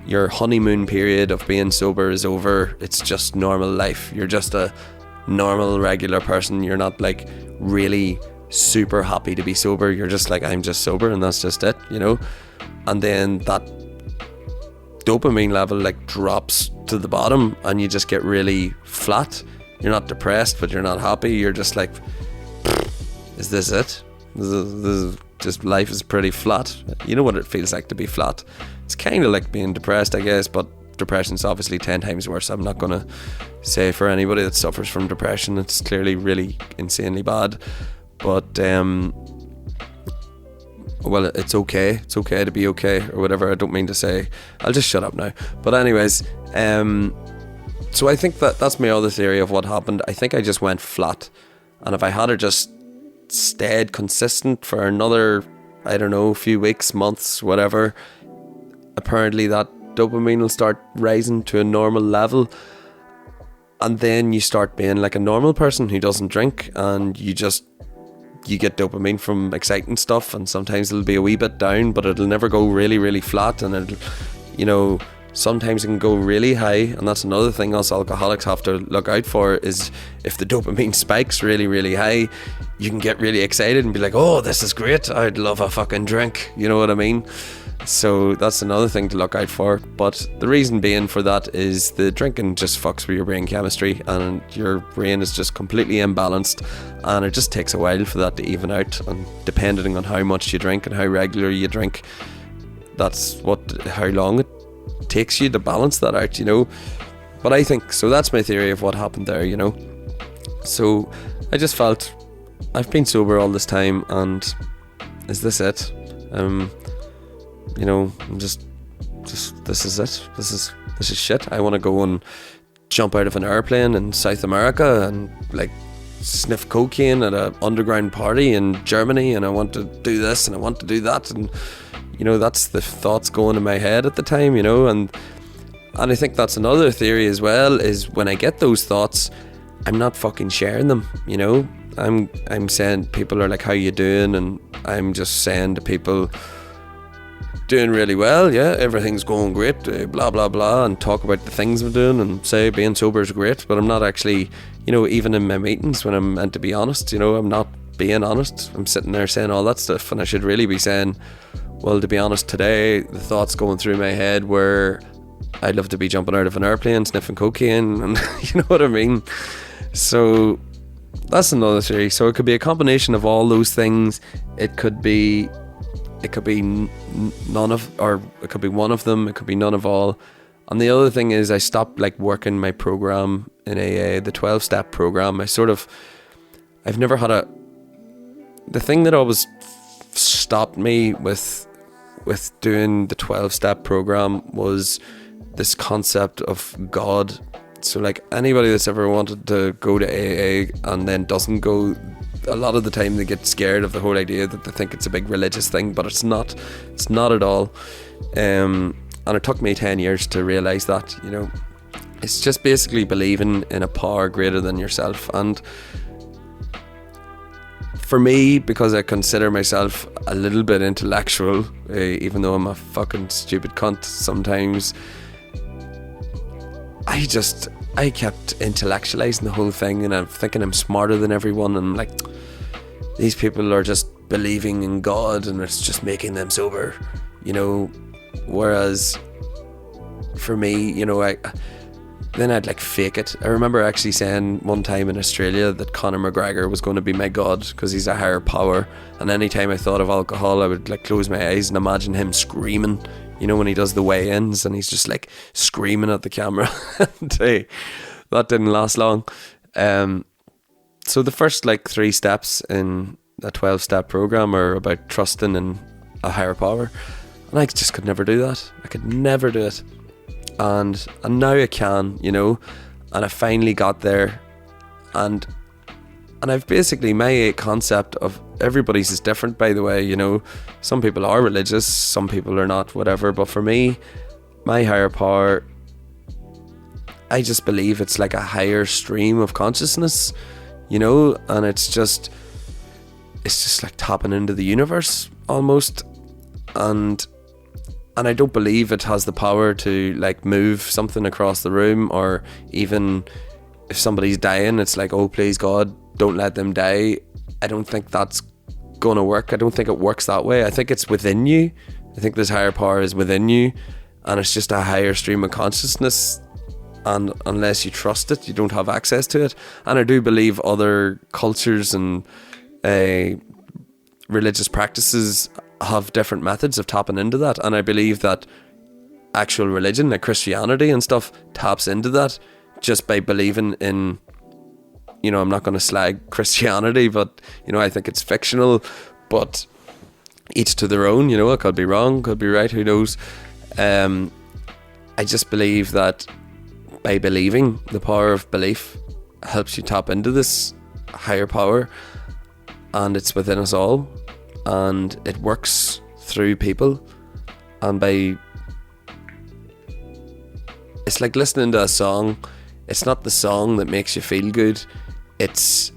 your honeymoon period of being sober is over. It's just normal life. You're just a normal, regular person. You're not like really super happy to be sober. You're just like, I'm just sober, and that's just it, you know. And then that dopamine level like drops to the bottom, and you just get really flat. You're not depressed, but you're not happy. You're just like, is this it? This is just, life is pretty flat. You know what it feels like to be flat. It's kind of like being depressed, I guess, but depression's obviously 10 times worse. I'm not going to say for anybody that suffers from depression, it's clearly really insanely bad. But well, it's okay to be okay, or whatever. I don't mean to say, I'll just shut up now. But anyways, So I think that's my other theory of what happened. I think I just went flat. And if I had just stayed consistent for another, I don't know, few weeks, months, whatever, apparently that dopamine will start rising to a normal level. And then you start being like a normal person who doesn't drink, and you get dopamine from exciting stuff, and sometimes it'll be a wee bit down, but it'll never go really, really flat, and it'll, you know, sometimes it can go really high. And that's another thing us alcoholics have to look out for, is if the dopamine spikes really, really high, you can get really excited and be like, oh, this is great, I'd love a fucking drink, you know what I mean? So that's another thing to look out for. But the reason being for that is the drinking just fucks with your brain chemistry, and your brain is just completely imbalanced, and it just takes a while for that to even out. And depending on how much you drink and how regular you drink, that's how long it takes you to balance that out, you know. But I think so, that's my theory of what happened there, you know. So I just felt, I've been sober all this time, and is this it? You know, I'm just this is it. This is shit. I want to go and jump out of an airplane in South America and like sniff cocaine at an underground party in Germany, and I want to do this and I want to do that, and you know, that's the thoughts going in my head at the time, you know. And I think that's another theory as well, is when I get those thoughts, I'm not fucking sharing them, you know. I'm saying, people are like, how you doing? And I'm just saying to people, doing really well, yeah, everything's going great, blah blah blah, and talk about the things I'm doing and say being sober is great. But I'm not actually, you know, even in my meetings when I'm meant to be honest, you know, I'm not being honest. I'm sitting there saying all that stuff, and I should really be saying, well, to be honest, today the thoughts going through my head were, I'd love to be jumping out of an airplane sniffing cocaine, and you know what I mean. So that's another theory. So it could be a combination of all those things. It could be none of, or it could be one of them. It could be none of all. And the other thing is, I stopped like working my program in AA, the 12-step program. I've never had the thing that always stopped me with doing the 12-step program was this concept of God. So like anybody that's ever wanted to go to AA and then doesn't go, a lot of the time they get scared of the whole idea, that they think it's a big religious thing, but it's not at all. And it took me 10 years to realise that, you know. It's just basically believing in a power greater than yourself. And for me, because I consider myself a little bit intellectual, even though I'm a fucking stupid cunt sometimes, I kept intellectualizing the whole thing, and I'm thinking I'm smarter than everyone, and I'm like, these people are just believing in God and it's just making them sober, you know. Whereas for me, you know, then I'd like fake it. I remember actually saying one time in Australia that Conor McGregor was going to be my God because he's a higher power, and anytime I thought of alcohol, I would like close my eyes and imagine him screaming, you know, when he does the weigh-ins and he's just like screaming at the camera. And, hey, that didn't last long. So the first like 3 steps in a 12-step program are about trusting in a higher power, and I just could never do that. I could never do it. And now I can, you know, and I finally got there, and I've basically, my concept of everybody's is different, by the way, you know. Some people are religious, some people are not, whatever, but for me, my higher power, I just believe it's like a higher stream of consciousness, you know, and it's just like tapping into the universe almost, and I don't believe it has the power to like move something across the room, or even if somebody's dying, it's like, oh please God, don't let them die. I don't think that's gonna work. I don't think it works that way. I think it's within you. I think this higher power is within you, and it's just a higher stream of consciousness, and unless you trust it, you don't have access to it. And I do believe other cultures and religious practices have different methods of tapping into that, and I believe that actual religion, like Christianity and stuff, taps into that just by believing in, you know, I'm not going to slag Christianity, but, you know, I think it's fictional, but each to their own, you know. It could be wrong, could be right, who knows. I just believe that by believing. The power of belief helps you tap into this higher power, and it's within us all, and it works through people. And it's like listening to a song. It's not the song that makes you feel good, it's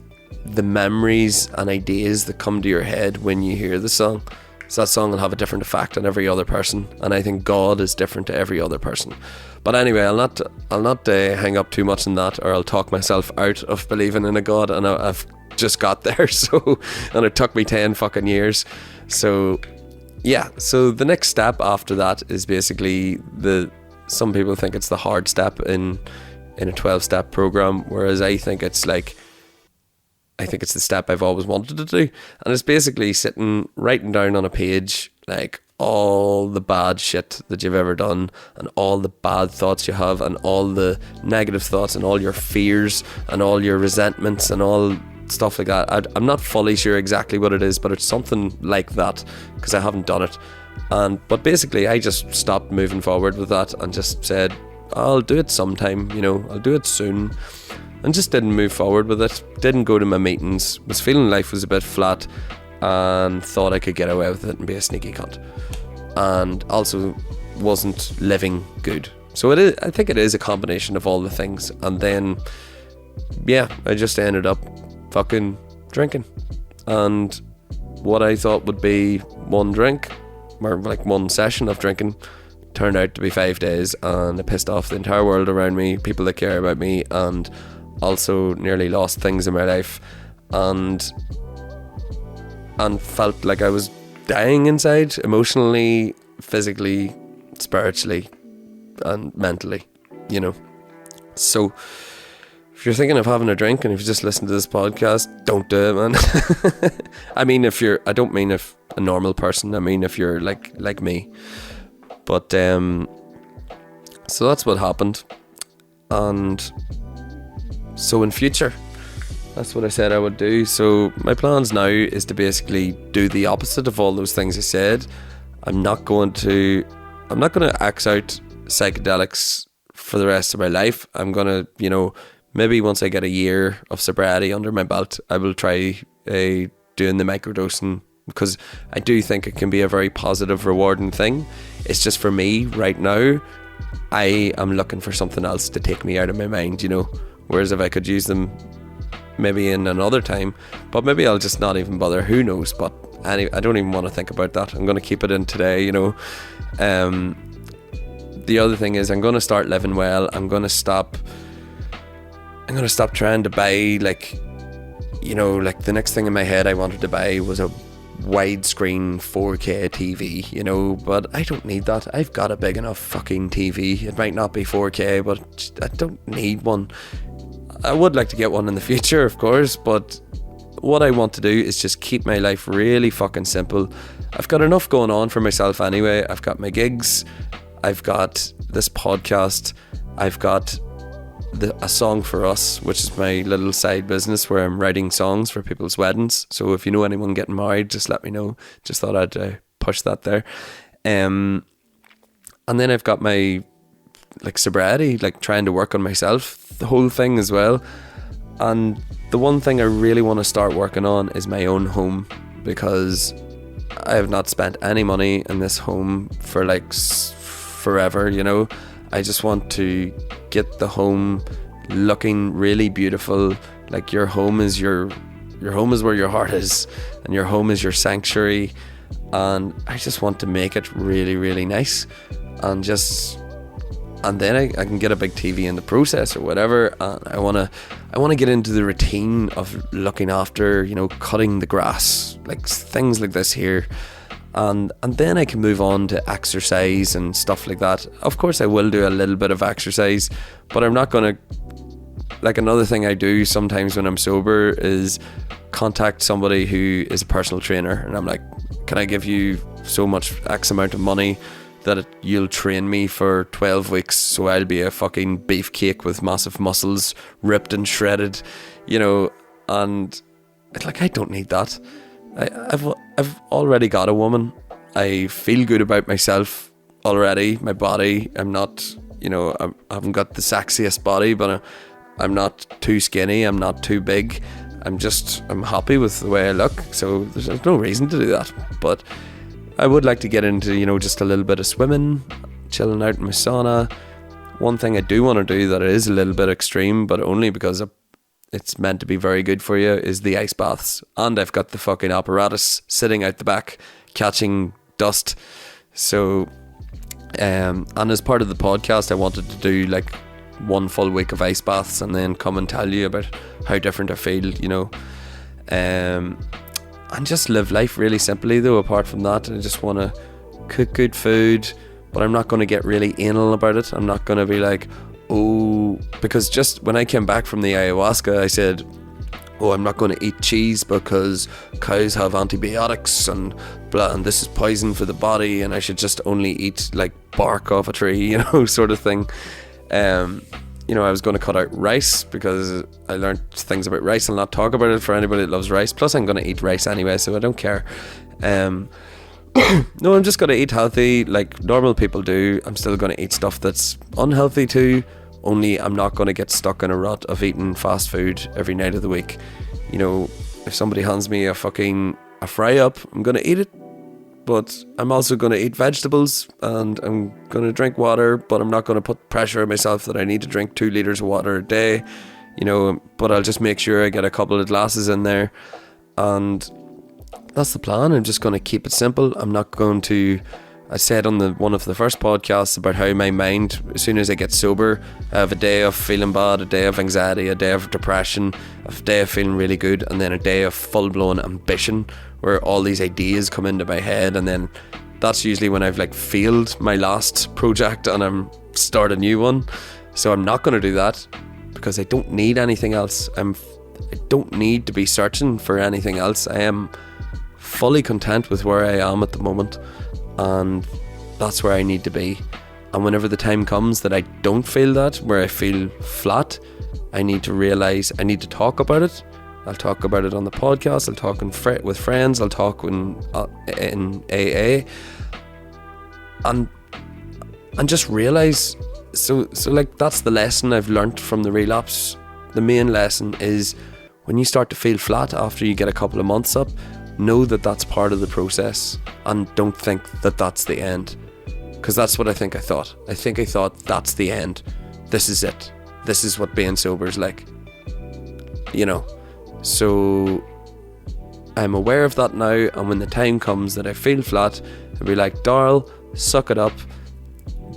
the memories and ideas that come to your head when you hear the song. So that song will have a different effect on every other person, and I think God is different to every other person. But anyway, I'll not hang up too much on that, or I'll talk myself out of believing in a God, and I've just got there. So, and it took me 10 fucking years. So yeah, so the next step after that is basically some people think it's the hard step in a 12-step program, whereas I think it's the step I've always wanted to do. And it's basically writing down on a page like all the bad shit that you've ever done, and all the bad thoughts you have, and all the negative thoughts, and all your fears, and all your resentments, and all stuff like that. I'm not fully sure exactly what it is, but it's something like that, because I haven't done it. But basically I just stopped moving forward with that and just said, I'll do it sometime, I'll do it soon, and just didn't move forward with it. Didn't go to my meetings, was feeling life was a bit flat, and thought I could get away with it and be a sneaky cunt, and also wasn't living good. So I think it is a combination of all the things. And then I just ended up fucking drinking, and what I thought would be one drink, or like one session of drinking, turned out to be 5 days, and I pissed off the entire world around me, people that care about me, and also nearly lost things in my life, and felt like I was dying inside, emotionally, physically, spiritually, and mentally, So if you're thinking of having a drink, and if you just listen to this podcast, don't do it, man. I mean, I don't mean if a normal person, I mean if you're like me. But so that's what happened. And so in future, that's what I said I would do. So my plans now is to basically do the opposite of all those things I said. I'm not going to axe out psychedelics for the rest of my life. I'm going to, maybe once I get a year of sobriety under my belt, I will try doing the microdosing, because I do think it can be a very positive, rewarding thing. It's just for me right now, I am looking for something else to take me out of my mind, whereas if I could use them maybe in another time, but maybe I'll just not even bother, who knows. But anyway, I don't even want to think about that. I'm going to keep it in today, The other thing is I'm going to start living well. I'm going to stop trying to buy like the next thing in my head I wanted to buy was a widescreen 4K TV, but I don't need that. I've got a big enough fucking TV. It might not be 4K, but I don't need one. I would like to get one in the future, of course, but what I want to do is just keep my life really fucking simple. I've got enough going on for myself anyway. I've got my gigs, I've got this podcast, I've got a Song for Us, which is my little side business where I'm writing songs for people's weddings. So if you know anyone getting married, just let me know. Just thought I'd push that there. And then I've got my sobriety, trying to work on myself, the whole thing as well. And the one thing I really want to start working on is my own home, because I have not spent any money in this home for forever, I just want to get the home looking really beautiful. Like your home is where your heart is, and your home is your sanctuary, and I just want to make it really, really nice, and then I can get a big TV in the process or whatever. And I want to get into the routine of looking after, cutting the grass, things like this here. And then I can move on to exercise and stuff like that. Of course I will do a little bit of exercise, but I'm not going to, another thing I do sometimes when I'm sober is contact somebody who is a personal trainer, and I'm like, can I give you so much X amount of money that you'll train me for 12 weeks so I'll be a fucking beefcake with massive muscles, ripped and shredded, and it's I don't need that. I've already got a woman. I feel good about myself already. My body, I'm not, you know, I haven't got the sexiest body, but I'm not too skinny, I'm not too big. I'm happy with the way I look, so there's no reason to do that. But I would like to get into, you know, just a little bit of swimming, chilling out in my sauna. One thing I do want to do that is a little bit extreme, but only because it's meant to be very good for you, is the ice baths. And I've got the fucking apparatus sitting out the back catching dust. So and as part of the podcast, I wanted to do like 1 full week of ice baths and then come and tell you about how different I feel, you know, and just live life really simply. Though apart from that, I just want to cook good food, but I'm not going to get really anal about it. I'm not going to be like, oh, because just when I came back from the ayahuasca, I said, oh, I'm not going to eat cheese because cows have antibiotics and blah, and this is poison for the body, and I should just only eat like bark off a tree, you know, sort of thing. You know, I was going to cut out rice because I learned things about rice. I'll not talk about it for anybody that loves rice. Plus, I'm going to eat rice anyway, so I don't care. No, I'm just going to eat healthy like normal people do. I'm still going to eat stuff that's unhealthy too, only I'm not going to get stuck in a rut of eating fast food every night of the week. You know, if somebody hands me a fry up, I'm going to eat it. But I'm also going to eat vegetables and I'm going to drink water, but I'm not going to put pressure on myself that I need to drink 2 litres of water a day, you know, but I'll just make sure I get a couple of glasses in there. And that's the plan. I'm just going to keep it simple. I'm not going to, I said on one of the first podcasts about how my mind, as soon as I get sober, I have a day of feeling bad, a day of anxiety, a day of depression, a day of feeling really good, and then a day of full-blown ambition where all these ideas come into my head. And then that's usually when I've like failed my last project and I'm start a new one. So I'm not going to do that because I don't need anything else. I don't need to be searching for anything else. I am fully content with where I am at the moment, and that's where I need to be. And whenever the time comes that I don't feel that, where I feel flat, I need to realize I need to talk about it. I'll talk about it on the podcast, I'll talk with friends, I'll talk in AA, and just realize, so like that's the lesson I've learnt from the relapse. The main lesson is when you start to feel flat after you get a couple of months up, know that that's part of the process and don't think that that's the end, because that's what I thought. I thought that's the end, this is it, this is what being sober is like, you know. So I'm aware of that now, and when the time comes that I feel flat, I'll be like, Darryl, suck it up,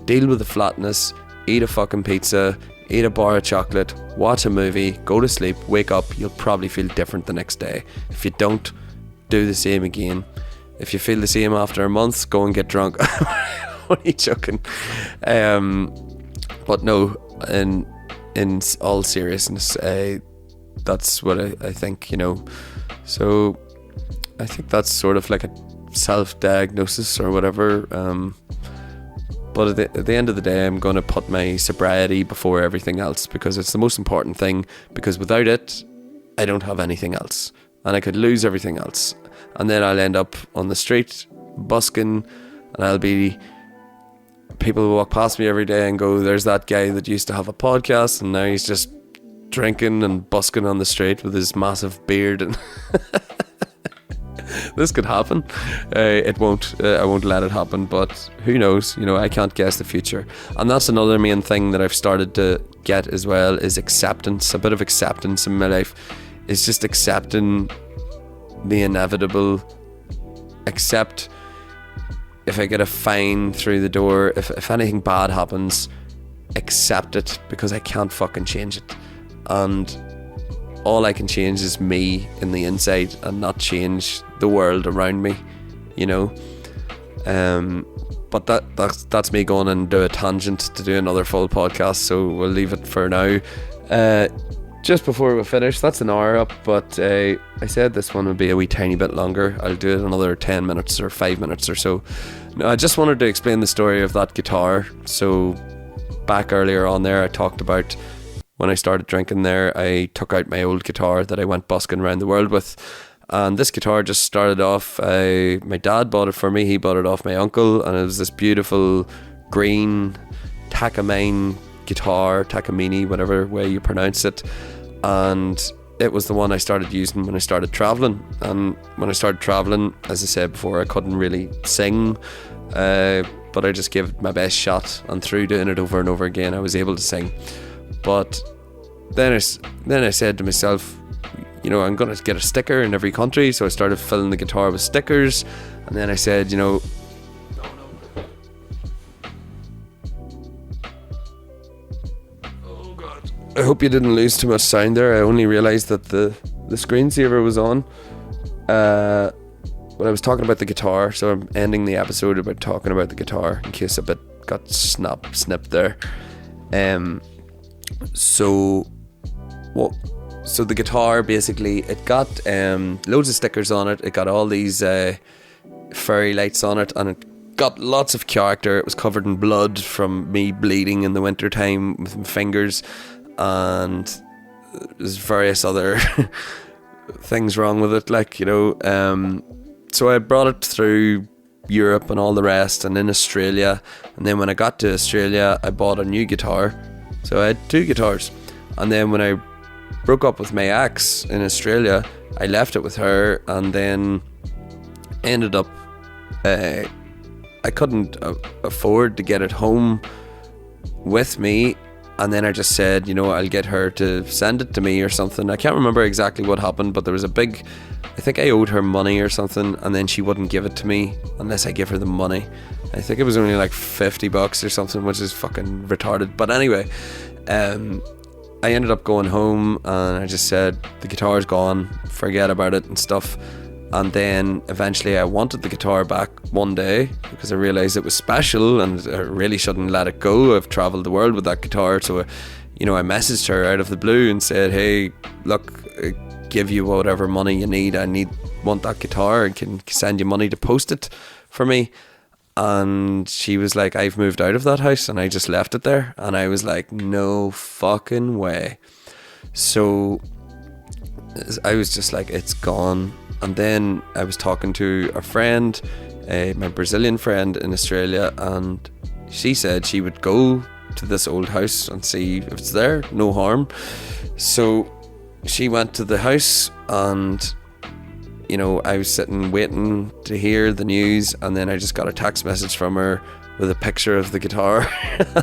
deal with the flatness, eat a fucking pizza, eat a bar of chocolate, watch a movie, go to sleep, wake up, you'll probably feel different the next day. If you don't, do the same again. If you feel the same after a month, go and get drunk. Only joking. But no, in all seriousness, that's what I think, you know. So I think that's sort of like a self-diagnosis or whatever. But at the end of the day, I'm going to put my sobriety before everything else, because it's the most important thing, because without it, I don't have anything else. And I could lose everything else. And then I'll end up on the street, busking, and people will walk past me every day and go, there's that guy that used to have a podcast, and now he's just drinking and busking on the street with his massive beard. And this could happen. It won't. I won't let it happen, but who knows? You know, I can't guess the future. And that's another main thing that I've started to get as well, is acceptance. A bit of acceptance in my life is just accepting the inevitable. Accept if I get a fine through the door, if anything bad happens, accept it, because I can't fucking change it. And all I can change is me in the inside, and not change the world around me, you know. But that's me going and do a tangent to do another full podcast, so we'll leave it for now. Just before we finish, that's an hour up, but I said this one would be a wee tiny bit longer. I'll do it another 10 minutes or 5 minutes or so. No, I just wanted to explain the story of that guitar. So back earlier on there, I talked about when I started drinking there, I took out my old guitar that I went busking around the world with. And this guitar just started off, my dad bought it for me, he bought it off my uncle, and it was this beautiful green Takamine guitar, Takamine, whatever way you pronounce it, and it was the one I started using when I started traveling. And when I started traveling, as I said before, I couldn't really sing, but I just gave it my best shot, and through doing it over and over again, I was able to sing. But then I said to myself, you know, I'm going to get a sticker in every country. So I started filling the guitar with stickers. And then I said, you know, oh God, I hope you didn't lose too much sound there. I only realised that the screensaver was on. But I was talking about the guitar, so I'm ending the episode about talking about the guitar in case a bit got snipped there. So the guitar, basically, it got loads of stickers on it. It got all these fairy lights on it, and it got lots of character. It was covered in blood from me bleeding in the winter time with my fingers, and there's various other things wrong with it, like, you know. So I brought it through Europe and all the rest, and in Australia. And then when I got to Australia, I bought a new guitar. So I had 2 guitars. And then when I broke up with my ex in Australia, I left it with her, and then ended up I couldn't afford to get it home with me, and then I just said, you know, I'll get her to send it to me or something. I can't remember exactly what happened, but there was I think I owed her money or something, and then she wouldn't give it to me unless I give her the money. I think it was only like $50 or something, which is fucking retarded. But anyway, I ended up going home, and I just said, the guitar's gone, forget about it and stuff. And then eventually I wanted the guitar back one day because I realised it was special and I really shouldn't let it go. I've travelled the world with that guitar. So, you know, I messaged her out of the blue and said, hey, look, I give you whatever money you need. Want that guitar and can send you money to post it for me. And she was like, I've moved out of that house, and I just left it there. And I was like, no fucking way. So I was just like, it's gone. And then I was talking to a friend, my Brazilian friend in Australia, and she said she would go to this old house and see if it's there, no harm. So she went to the house, and you know, I was sitting waiting to hear the news, and then I just got a text message from her with a picture of the guitar.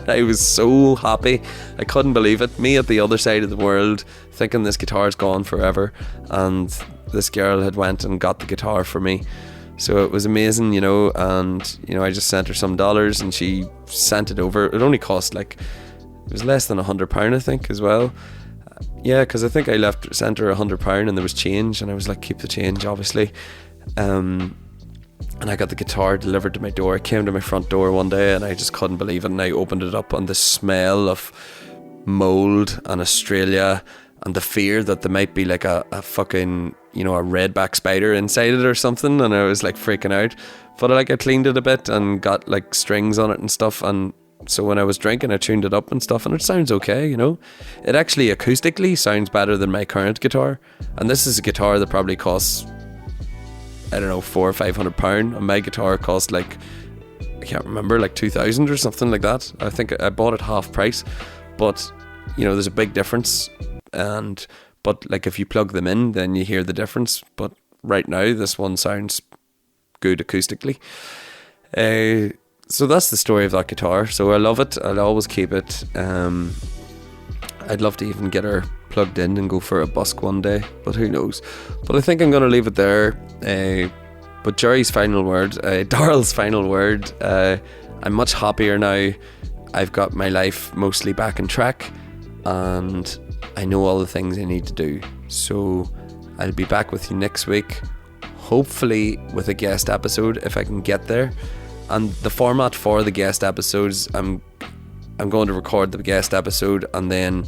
I was so happy. I couldn't believe it. Me at the other side of the world thinking this guitar's gone forever, and this girl had went and got the guitar for me. So it was amazing, you know. And you know, I just sent her some dollars and she sent it over. It only cost like, it was less than £100 I think as well. Yeah, because I think I sent her £100 and there was change, and I was like, keep the change obviously. And I got the guitar delivered to my door. It came to my front door one day, and I just couldn't believe it. And I opened it up, and the smell of mould and Australia, and the fear that there might be like a fucking, you know, a redback spider inside it or something, and I was like freaking out. But like, I cleaned it a bit and got like strings on it and stuff, and so when I was drinking, I tuned it up and stuff, and it sounds okay, you know. It actually acoustically sounds better than my current guitar, and this is a guitar that probably costs, I don't know, £400 or £500, and my guitar cost like, I can't remember, like 2,000 or something like that. I think I bought it half price, but you know, there's a big difference. But like, if you plug them in, then you hear the difference. But right now, this one sounds good acoustically. So that's the story of that guitar. So I love it. I'll always keep it. I'd love to even get her plugged in and go for a busk one day, but who knows. But I think I'm going to leave it there. But Jerry's final word, Darryl's final word, I'm much happier now. I've got my life mostly back on track, and I know all the things I need to do. So I'll be back with you next week, hopefully with a guest episode if I can get there. And the format for the guest episodes, I'm going to record the guest episode, and then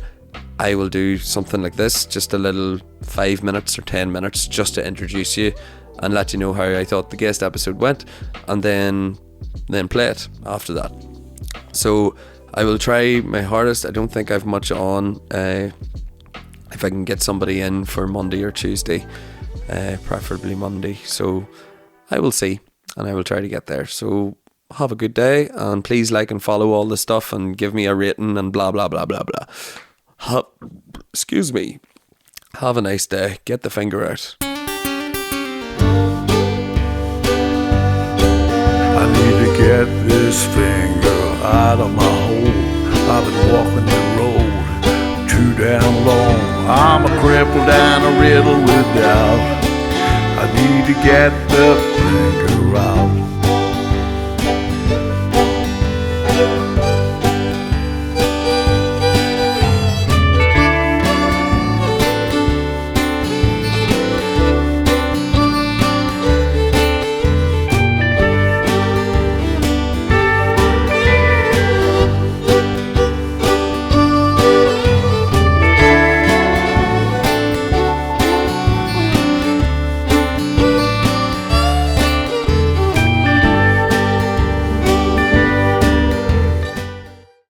I will do something like this, just a little 5 minutes or 10 minutes just to introduce you and let you know how I thought the guest episode went, and then play it after that. So I will try my hardest. I don't think I've much on. If I can get somebody in for Monday or Tuesday, preferably Monday. So I will see, and I will try to get there. So have a good day, and please like and follow all the stuff and give me a rating and blah blah blah blah blah. Excuse me. Have a nice day. Get the finger out. I need to get this finger out of my hole. I've been walking the road too damn long. I'm a crippled and a riddle with doubt. I need to get the finger out.